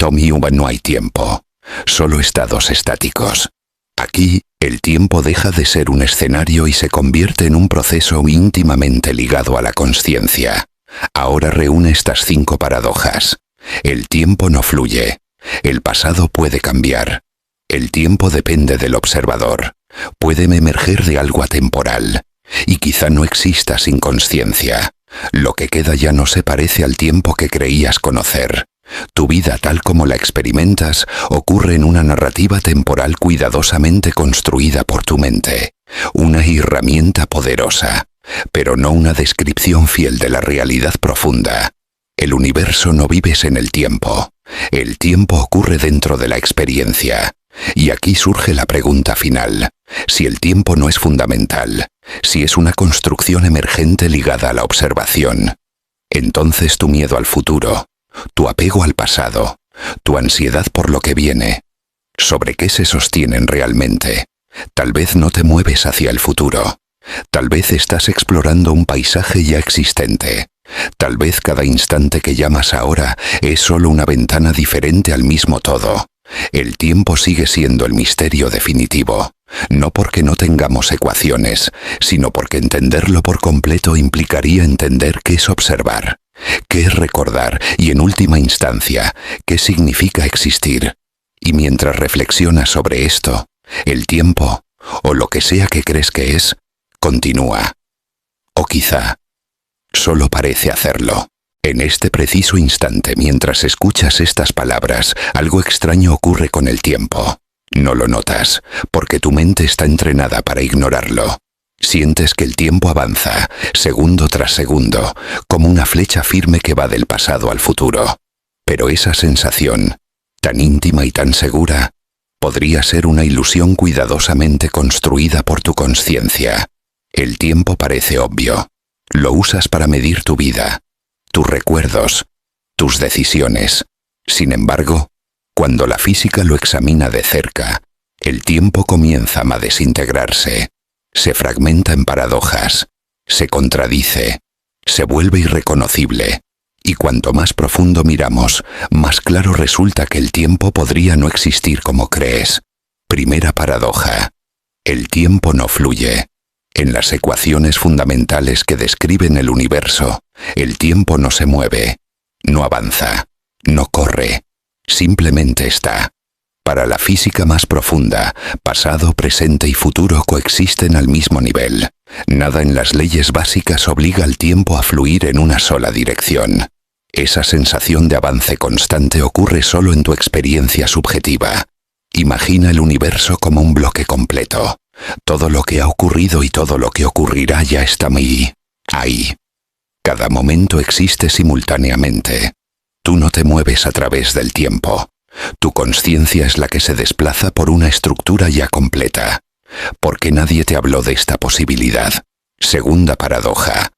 no hay tiempo, solo estados estáticos. Aquí, el tiempo deja de ser un escenario y se convierte en un proceso íntimamente ligado a la consciencia. Ahora reúne estas 5 paradojas. El tiempo no fluye. El pasado puede cambiar. El tiempo depende del observador. Puede emerger de algo atemporal. Y quizá no exista sin consciencia. Lo que queda ya no se parece al tiempo que creías conocer. Tu vida tal como la experimentas ocurre en una narrativa temporal cuidadosamente construida por tu mente, una herramienta poderosa, pero no una descripción fiel de la realidad profunda. El universo no vives en el tiempo ocurre dentro de la experiencia. Y aquí surge la pregunta final: si el tiempo no es fundamental, si es una construcción emergente ligada a la observación, entonces tu miedo al futuro, tu apego al pasado, tu ansiedad por lo que viene, ¿sobre qué se sostienen realmente? Tal vez no te mueves hacia el futuro. Tal vez estás explorando un paisaje ya existente. Tal vez cada instante que llamas ahora es solo una ventana diferente al mismo todo. El tiempo sigue siendo el misterio definitivo, no porque no tengamos ecuaciones, sino porque entenderlo por completo implicaría entender qué es observar, qué es recordar y, en última instancia, qué significa existir. Y mientras reflexionas sobre esto, el tiempo, o lo que sea que crees que es, continúa. O quizá solo parece hacerlo. En este preciso instante, mientras escuchas estas palabras, algo extraño ocurre con el tiempo. No lo notas, porque tu mente está entrenada para ignorarlo. Sientes que el tiempo avanza, segundo tras segundo, como una flecha firme que va del pasado al futuro. Pero esa sensación, tan íntima y tan segura, podría ser una ilusión cuidadosamente construida por tu conciencia. El tiempo parece obvio. Lo usas para medir tu vida, tus recuerdos, tus decisiones. Sin embargo, cuando la física lo examina de cerca, el tiempo comienza a desintegrarse, se fragmenta en paradojas, se contradice, se vuelve irreconocible, y cuanto más profundo miramos, más claro resulta que el tiempo podría no existir como crees. Primera paradoja: el tiempo no fluye. En las ecuaciones fundamentales que describen el universo, el tiempo no se mueve, no avanza, no corre, simplemente está. Para la física más profunda, pasado, presente y futuro coexisten al mismo nivel. Nada en las leyes básicas obliga al tiempo a fluir en una sola dirección. Esa sensación de avance constante ocurre solo en tu experiencia subjetiva. Imagina el universo como un bloque completo. Todo lo que ha ocurrido y todo lo que ocurrirá ya está ahí. Cada momento existe simultáneamente. Tú no te mueves a través del tiempo. Tu conciencia es la que se desplaza por una estructura ya completa. Porque nadie te habló de esta posibilidad. Segunda paradoja: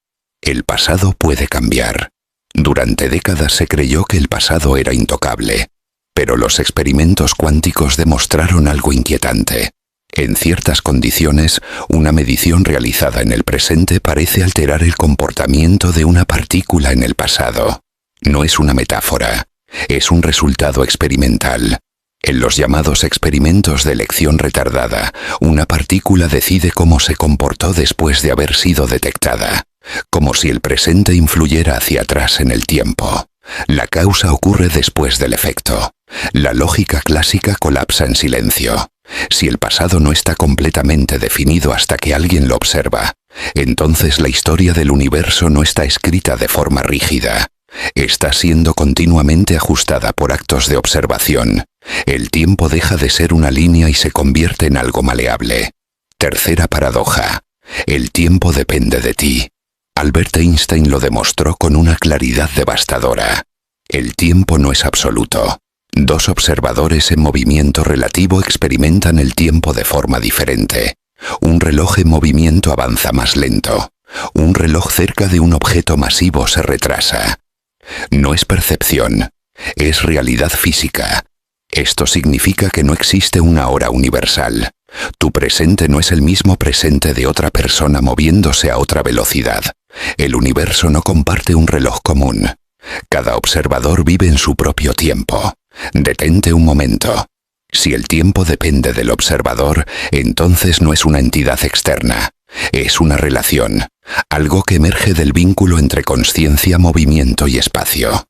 el pasado puede cambiar. Durante décadas se creyó que el pasado era intocable. Pero los experimentos cuánticos demostraron algo inquietante. En ciertas condiciones, una medición realizada en el presente parece alterar el comportamiento de una partícula en el pasado. No es una metáfora, es un resultado experimental. En los llamados experimentos de elección retardada, una partícula decide cómo se comportó después de haber sido detectada, como si el presente influyera hacia atrás en el tiempo. La causa ocurre después del efecto. La lógica clásica colapsa en silencio. Si el pasado no está completamente definido hasta que alguien lo observa, entonces la historia del universo no está escrita de forma rígida. Está siendo continuamente ajustada por actos de observación. El tiempo deja de ser una línea y se convierte en algo maleable. Tercera paradoja: el tiempo depende de ti. Albert Einstein lo demostró con una claridad devastadora. El tiempo no es absoluto. Dos observadores en movimiento relativo experimentan el tiempo de forma diferente. Un reloj en movimiento avanza más lento. Un reloj cerca de un objeto masivo se retrasa. No es percepción, es realidad física. Esto significa que no existe una hora universal. Tu presente no es el mismo presente de otra persona moviéndose a otra velocidad. El universo no comparte un reloj común. Cada observador vive en su propio tiempo. Detente un momento. Si el tiempo depende del observador, entonces no es una entidad externa. Es una relación, algo que emerge del vínculo entre consciencia, movimiento y espacio.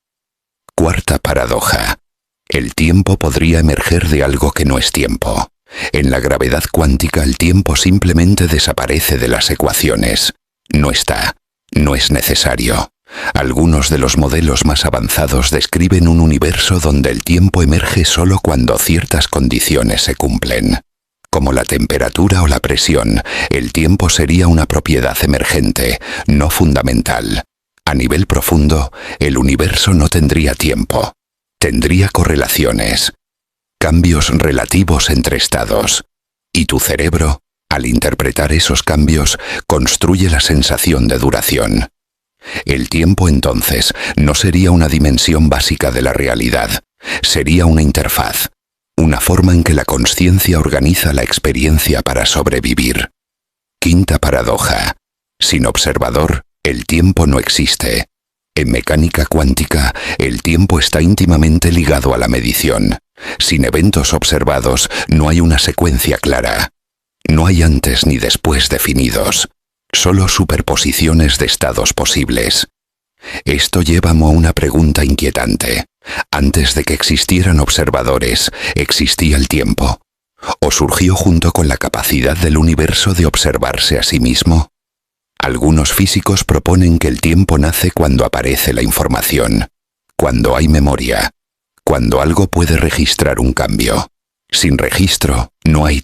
Cuarta paradoja: el tiempo podría emerger de algo que no es tiempo. En la gravedad cuántica el tiempo simplemente desaparece de las ecuaciones. No está, no es necesario. Algunos de los modelos más avanzados describen un universo donde el tiempo emerge solo cuando ciertas condiciones se cumplen. Como la temperatura o la presión, el tiempo sería una propiedad emergente, no fundamental. A nivel profundo, el universo no tendría tiempo. Tendría correlaciones, cambios relativos entre estados. Y tu cerebro, al interpretar esos cambios, construye la sensación de duración. El tiempo, entonces, no sería una dimensión básica de la realidad, sería una interfaz, una forma en que la consciencia organiza la experiencia para sobrevivir. Quinta paradoja. Sin observador, el tiempo no existe. En mecánica cuántica, el tiempo está íntimamente ligado a la medición. Sin eventos observados, no hay una secuencia clara. No hay antes ni después definidos. Solo superposiciones de estados posibles. Esto lleva a una pregunta inquietante. Antes de que existieran observadores, ¿existía el tiempo? ¿O surgió junto con la capacidad del universo de observarse a sí mismo? Algunos físicos proponen que el tiempo nace cuando aparece la información, cuando hay memoria, cuando algo puede registrar un cambio. Sin registro, no hay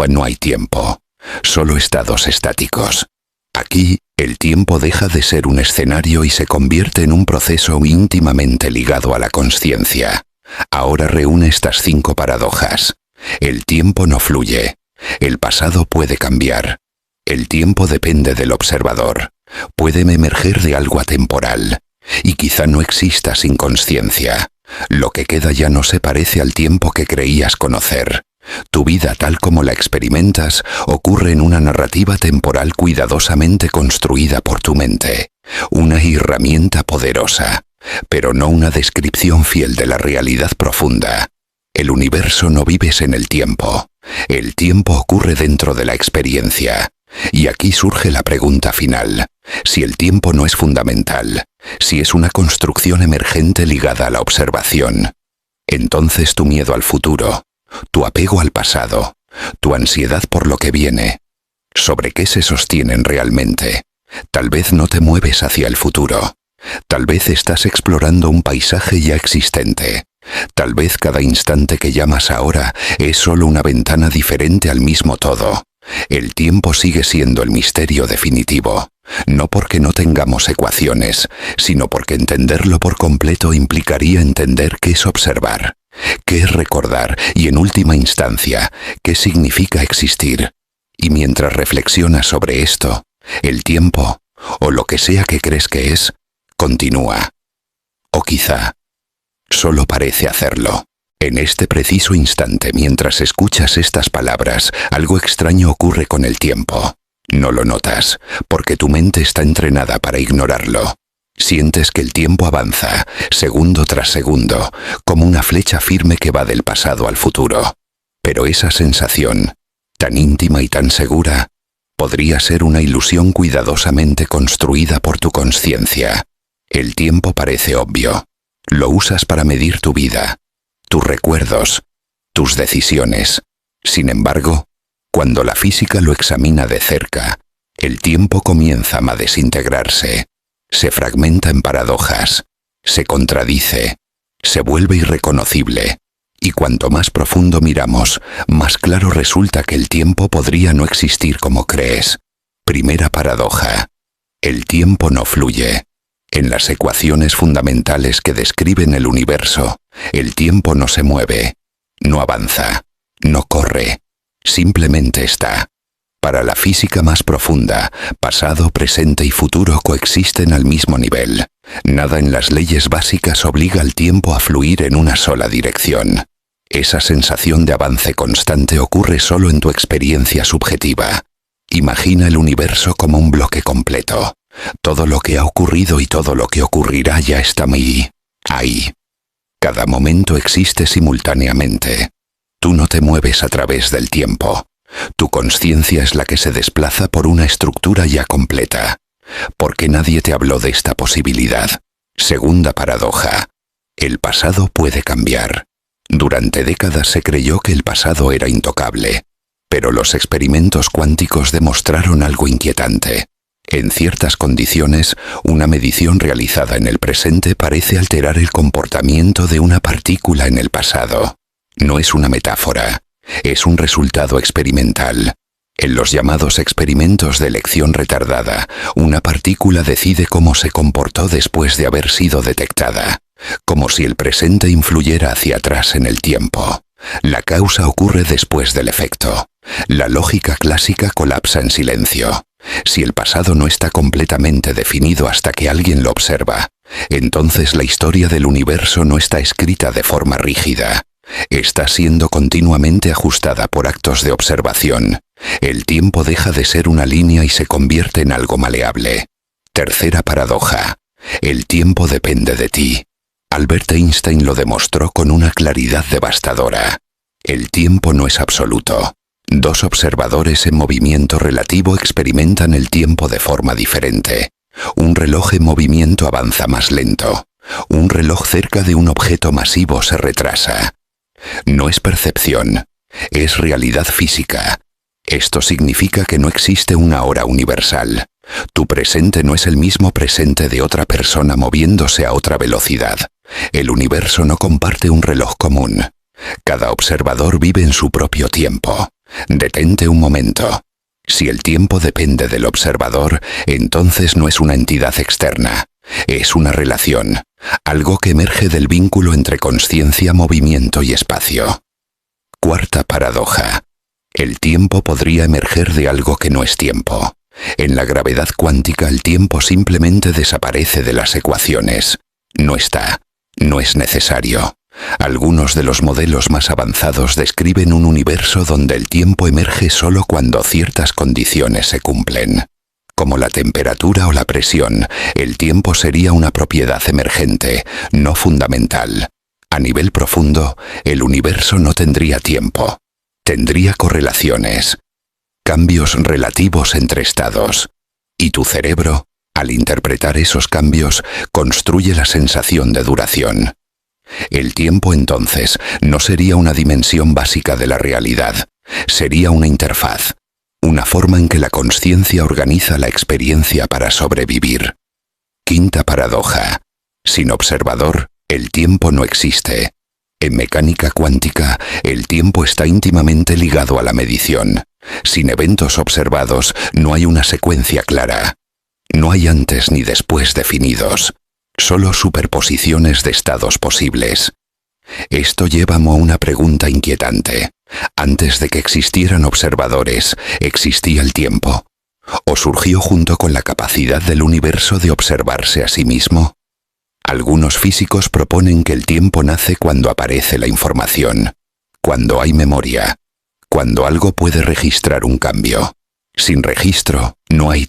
no hay tiempo, solo estados estáticos. Aquí, el tiempo deja de ser un escenario y se convierte en un proceso íntimamente ligado a la consciencia. Ahora reúne estas 5 paradojas. El tiempo no fluye. El pasado puede cambiar. El tiempo depende del observador. Puede emerger de algo atemporal. Y quizá no exista sin consciencia. Lo que queda ya no se parece al tiempo que creías conocer. Tu vida tal como la experimentas ocurre en una narrativa temporal cuidadosamente construida por tu mente. Una herramienta poderosa, pero no una descripción fiel de la realidad profunda. El universo no vives en el tiempo. El tiempo ocurre dentro de la experiencia. Y aquí surge la pregunta final. Si el tiempo no es fundamental, si es una construcción emergente ligada a la observación, entonces tu miedo al futuro, tu apego al pasado, tu ansiedad por lo que viene, ¿sobre qué se sostienen realmente? Tal vez no te mueves hacia el futuro. Tal vez estás explorando un paisaje ya existente. Tal vez cada instante que llamas ahora es solo una ventana diferente al mismo todo. El tiempo sigue siendo el misterio definitivo, no porque no tengamos ecuaciones, sino porque entenderlo por completo implicaría entender qué es observar, qué es recordar y, en última instancia, qué significa existir. Y mientras reflexionas sobre esto, el tiempo, o lo que sea que crees que es, continúa. O quizá solo parece hacerlo. En este preciso instante, mientras escuchas estas palabras, algo extraño ocurre con el tiempo. No lo notas, porque tu mente está entrenada para ignorarlo. Sientes que el tiempo avanza, segundo tras segundo, como una flecha firme que va del pasado al futuro. Pero esa sensación, tan íntima y tan segura, podría ser una ilusión cuidadosamente construida por tu consciencia. El tiempo parece obvio. Lo usas para medir tu vida, tus recuerdos, tus decisiones. Sin embargo, cuando la física lo examina de cerca, el tiempo comienza a desintegrarse, se fragmenta en paradojas, se contradice, se vuelve irreconocible, y cuanto más profundo miramos, más claro resulta que el tiempo podría no existir como crees. Primera paradoja. El tiempo no fluye. En las ecuaciones fundamentales que describen el universo, el tiempo no se mueve, no avanza, no corre, simplemente está. Para la física más profunda, pasado, presente y futuro coexisten al mismo nivel. Nada en las leyes básicas obliga al tiempo a fluir en una sola dirección. Esa sensación de avance constante ocurre solo en tu experiencia subjetiva. Imagina el universo como un bloque completo. Todo lo que ha ocurrido y todo lo que ocurrirá ya está ahí. Cada momento existe simultáneamente. Tú no te mueves a través del tiempo. Tu consciencia es la que se desplaza por una estructura ya completa. Porque nadie te habló de esta posibilidad. Segunda paradoja. El pasado puede cambiar. Durante décadas se creyó que el pasado era intocable. Pero los experimentos cuánticos demostraron algo inquietante. En ciertas condiciones, una medición realizada en el presente parece alterar el comportamiento de una partícula en el pasado. No es una metáfora, es un resultado experimental. En los llamados experimentos de elección retardada, una partícula decide cómo se comportó después de haber sido detectada, como si el presente influyera hacia atrás en el tiempo. La causa ocurre después del efecto. La lógica clásica colapsa en silencio. Si el pasado no está completamente definido hasta que alguien lo observa, entonces la historia del universo no está escrita de forma rígida. Está siendo continuamente ajustada por actos de observación. El tiempo deja de ser una línea y se convierte en algo maleable. Tercera paradoja. El tiempo depende de ti. Albert Einstein lo demostró con una claridad devastadora. El tiempo no es absoluto. Dos observadores en movimiento relativo experimentan el tiempo de forma diferente. Un reloj en movimiento avanza más lento. Un reloj cerca de un objeto masivo se retrasa. No es percepción, es realidad física. Esto significa que no existe una hora universal. Tu presente no es el mismo presente de otra persona moviéndose a otra velocidad. El universo no comparte un reloj común. Cada observador vive en su propio tiempo. Detente un momento. Si el tiempo depende del observador, entonces no es una entidad externa. Es una relación, algo que emerge del vínculo entre consciencia, movimiento y espacio. Cuarta paradoja. El tiempo podría emerger de algo que no es tiempo. En la gravedad cuántica el tiempo simplemente desaparece de las ecuaciones. No está, no es necesario. Algunos de los modelos más avanzados describen un universo donde el tiempo emerge solo cuando ciertas condiciones se cumplen. Como la temperatura o la presión, el tiempo sería una propiedad emergente, no fundamental. A nivel profundo, el universo no tendría tiempo. Tendría correlaciones, cambios relativos entre estados. Y tu cerebro, al interpretar esos cambios, construye la sensación de duración. El tiempo entonces no sería una dimensión básica de la realidad, sería una interfaz, una forma en que la consciencia organiza la experiencia para sobrevivir. Quinta paradoja. Sin observador, el tiempo no existe. En mecánica cuántica, el tiempo está íntimamente ligado a la medición. Sin eventos observados, no hay una secuencia clara. No hay antes ni después definidos. Solo superposiciones de estados posibles. Esto lleva a una pregunta inquietante. Antes de que existieran observadores, ¿existía el tiempo? ¿O surgió junto con la capacidad del universo de observarse a sí mismo? Algunos físicos proponen que el tiempo nace cuando aparece la información, cuando hay memoria, cuando algo puede registrar un cambio. Sin registro, no hay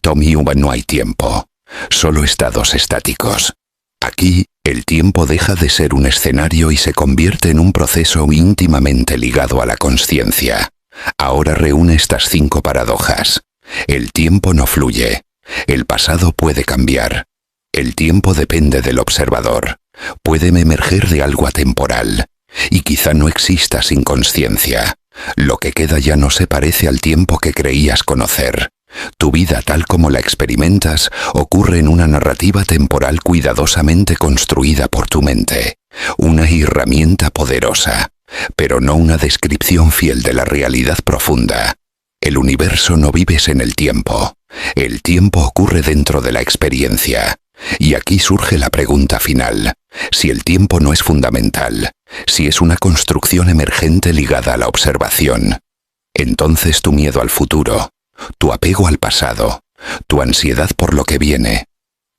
no hay tiempo, solo estados estáticos. Aquí, el tiempo deja de ser un escenario y se convierte en un proceso íntimamente ligado a la consciencia. Ahora reúne estas 5 paradojas. El tiempo no fluye. El pasado puede cambiar. El tiempo depende del observador. Puede emerger de algo atemporal. Y quizá no exista sin consciencia. Lo que queda ya no se parece al tiempo que creías conocer. Tu vida tal como la experimentas ocurre en una narrativa temporal cuidadosamente construida por tu mente, una herramienta poderosa, pero no una descripción fiel de la realidad profunda. El universo no vives en el tiempo ocurre dentro de la experiencia. Y aquí surge la pregunta final. Si el tiempo no es fundamental, si es una construcción emergente ligada a la observación, entonces tu miedo al futuro, tu apego al pasado, tu ansiedad por lo que viene,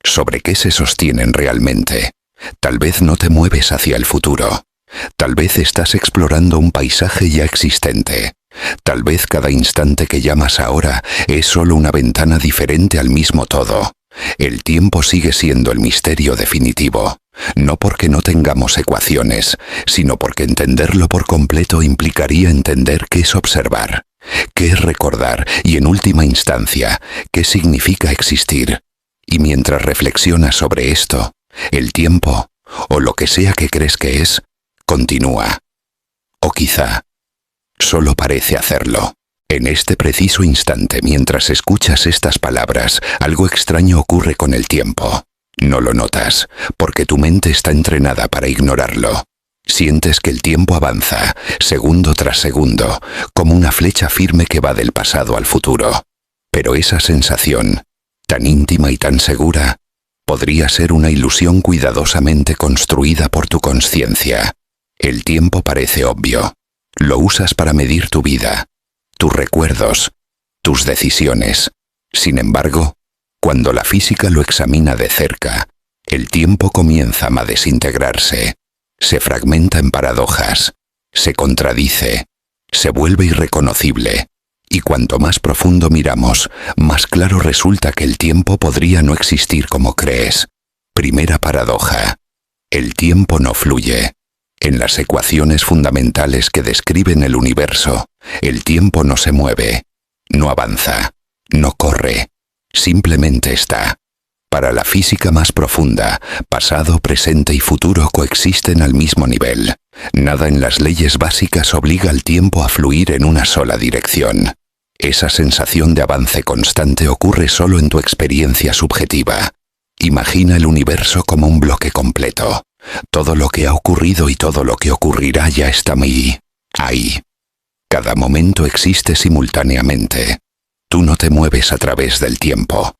¿sobre qué se sostienen realmente? Tal vez no te mueves hacia el futuro. Tal vez estás explorando un paisaje ya existente. Tal vez cada instante que llamas ahora es solo una ventana diferente al mismo todo. El tiempo sigue siendo el misterio definitivo, no porque no tengamos ecuaciones, sino porque entenderlo por completo implicaría entender qué es observar, qué es recordar y, en última instancia, qué significa existir. Y mientras reflexionas sobre esto, el tiempo, o lo que sea que crees que es, continúa. O quizá, solo parece hacerlo. En este preciso instante, mientras escuchas estas palabras, algo extraño ocurre con el tiempo. No lo notas, porque tu mente está entrenada para ignorarlo. Sientes que el tiempo avanza, segundo tras segundo, como una flecha firme que va del pasado al futuro. Pero esa sensación, tan íntima y tan segura, podría ser una ilusión cuidadosamente construida por tu consciencia. El tiempo parece obvio. Lo usas para medir tu vida, tus recuerdos, tus decisiones. Sin embargo, cuando la física lo examina de cerca, el tiempo comienza a desintegrarse, se fragmenta en paradojas, se contradice, se vuelve irreconocible, y cuanto más profundo miramos, más claro resulta que el tiempo podría no existir como crees. Primera paradoja. El tiempo no fluye. En las ecuaciones fundamentales que describen el universo, el tiempo no se mueve, no avanza, no corre, simplemente está. Para la física más profunda, pasado, presente y futuro coexisten al mismo nivel. Nada en las leyes básicas obliga al tiempo a fluir en una sola dirección. Esa sensación de avance constante ocurre solo en tu experiencia subjetiva. Imagina el universo como un bloque completo. Todo lo que ha ocurrido y todo lo que ocurrirá ya está ahí. Cada momento existe simultáneamente. Tú no te mueves a través del tiempo.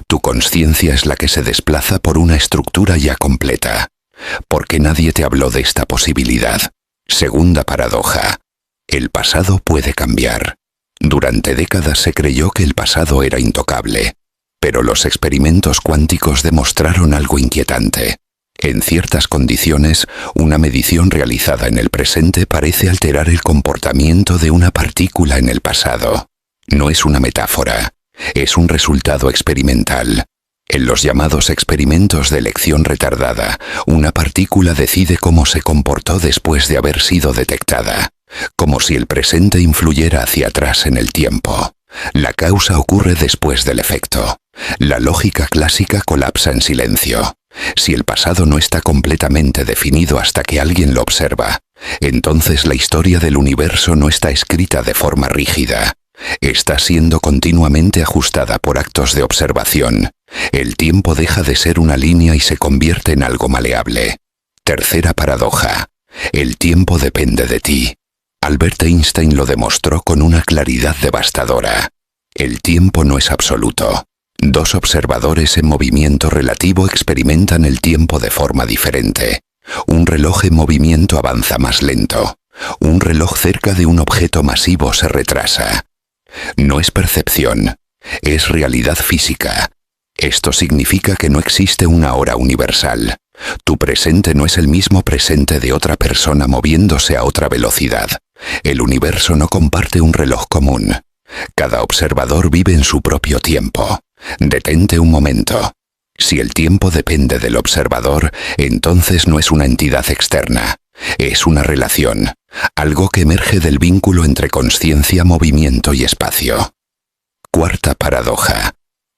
Tu consciencia es la que se desplaza por una estructura ya completa. Porque nadie te habló de esta posibilidad. Segunda paradoja. El pasado puede cambiar. Durante décadas se creyó que el pasado era intocable. Pero los experimentos cuánticos demostraron algo inquietante. En ciertas condiciones, una medición realizada en el presente parece alterar el comportamiento de una partícula en el pasado. No es una metáfora, es un resultado experimental. En los llamados experimentos de elección retardada, una partícula decide cómo se comportó después de haber sido detectada, como si el presente influyera hacia atrás en el tiempo. La causa ocurre después del efecto. La lógica clásica colapsa en silencio. Si el pasado no está completamente definido hasta que alguien lo observa, entonces la historia del universo no está escrita de forma rígida. Está siendo continuamente ajustada por actos de observación. El tiempo deja de ser una línea y se convierte en algo maleable. Tercera paradoja. El tiempo depende de ti. Albert Einstein lo demostró con una claridad devastadora. El tiempo no es absoluto. Dos observadores en movimiento relativo experimentan el tiempo de forma diferente. Un reloj en movimiento avanza más lento. Un reloj cerca de un objeto masivo se retrasa. No es percepción, es realidad física. Esto significa que no existe una hora universal. Tu presente no es el mismo presente de otra persona moviéndose a otra velocidad. El universo no comparte un reloj común. Cada observador vive en su propio tiempo. Detente un momento. Si el tiempo depende del observador, entonces no es una entidad externa. Es una relación, algo que emerge del vínculo entre consciencia, movimiento y espacio. Cuarta paradoja.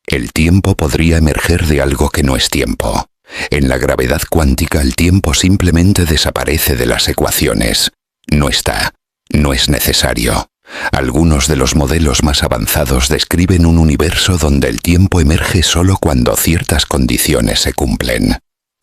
El tiempo podría emerger de algo que no es tiempo. En la gravedad cuántica el tiempo simplemente desaparece de las ecuaciones. No está, no es necesario. Algunos de los modelos más avanzados describen un universo donde el tiempo emerge solo cuando ciertas condiciones se cumplen.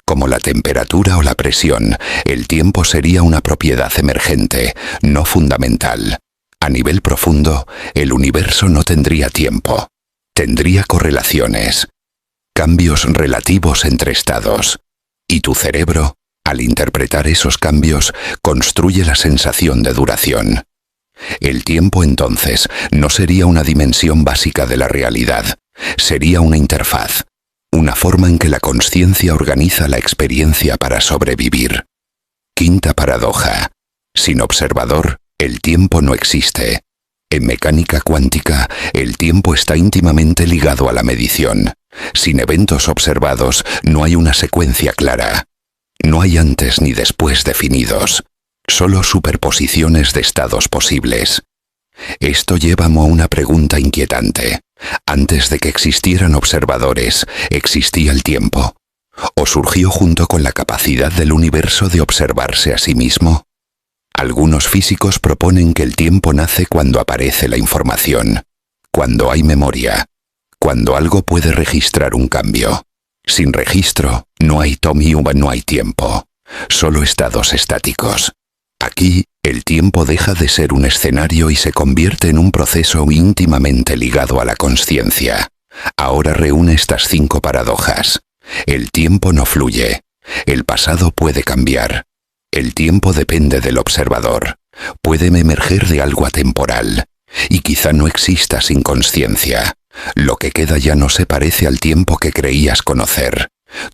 Como la temperatura o la presión, el tiempo sería una propiedad emergente, no fundamental. A nivel profundo, el universo no tendría tiempo. Tendría correlaciones, cambios relativos entre estados. Y tu cerebro, al interpretar esos cambios, construye la sensación de duración. El tiempo entonces no sería una dimensión básica de la realidad, sería una interfaz, una forma en que la consciencia organiza la experiencia para sobrevivir. Quinta paradoja. Sin observador, el tiempo no existe. En mecánica cuántica, el tiempo está íntimamente ligado a la medición. Sin eventos observados, no hay una secuencia clara. No hay antes ni después definidos. Solo superposiciones de estados posibles. Esto lleva a una pregunta inquietante. Antes de que existieran observadores, ¿existía el tiempo? ¿O surgió junto con la capacidad del universo de observarse a sí mismo? Algunos físicos proponen que el tiempo nace cuando aparece la información, cuando hay memoria, cuando algo puede registrar un cambio. Sin registro, no hay no hay tiempo, solo estados estáticos. Aquí, el tiempo deja de ser un escenario y se convierte en un proceso íntimamente ligado a la consciencia. Ahora reúne estas 5 paradojas. El tiempo no fluye. El pasado puede cambiar. El tiempo depende del observador. Puede emerger de algo atemporal. Y quizá no exista sin consciencia. Lo que queda ya no se parece al tiempo que creías conocer.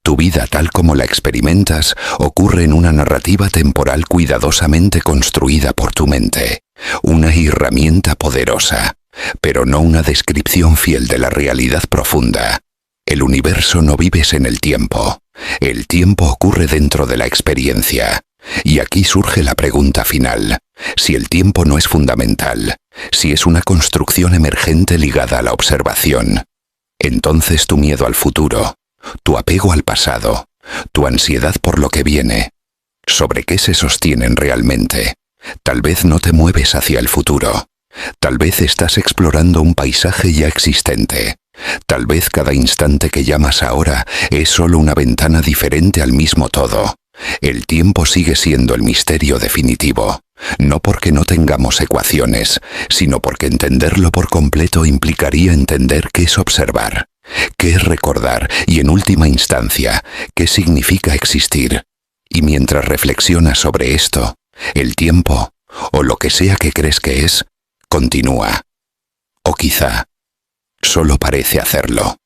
Tu vida tal como la experimentas ocurre en una narrativa temporal cuidadosamente construida por tu mente. Una herramienta poderosa, pero no una descripción fiel de la realidad profunda. El universo no vives en el tiempo. El tiempo ocurre dentro de la experiencia. Y aquí surge la pregunta final. Si el tiempo no es fundamental, si es una construcción emergente ligada a la observación, entonces tu miedo al futuro, tu apego al pasado, tu ansiedad por lo que viene, ¿sobre qué se sostienen realmente? Tal vez no te mueves hacia el futuro. Tal vez estás explorando un paisaje ya existente. Tal vez cada instante que llamas ahora es solo una ventana diferente al mismo todo. El tiempo sigue siendo el misterio definitivo, no porque no tengamos ecuaciones, sino porque entenderlo por completo implicaría entender qué es observar, qué es recordar y, en última instancia, qué significa existir. Y mientras reflexionas sobre esto, el tiempo, o lo que sea que crees que es, continúa. O quizá, solo parece hacerlo.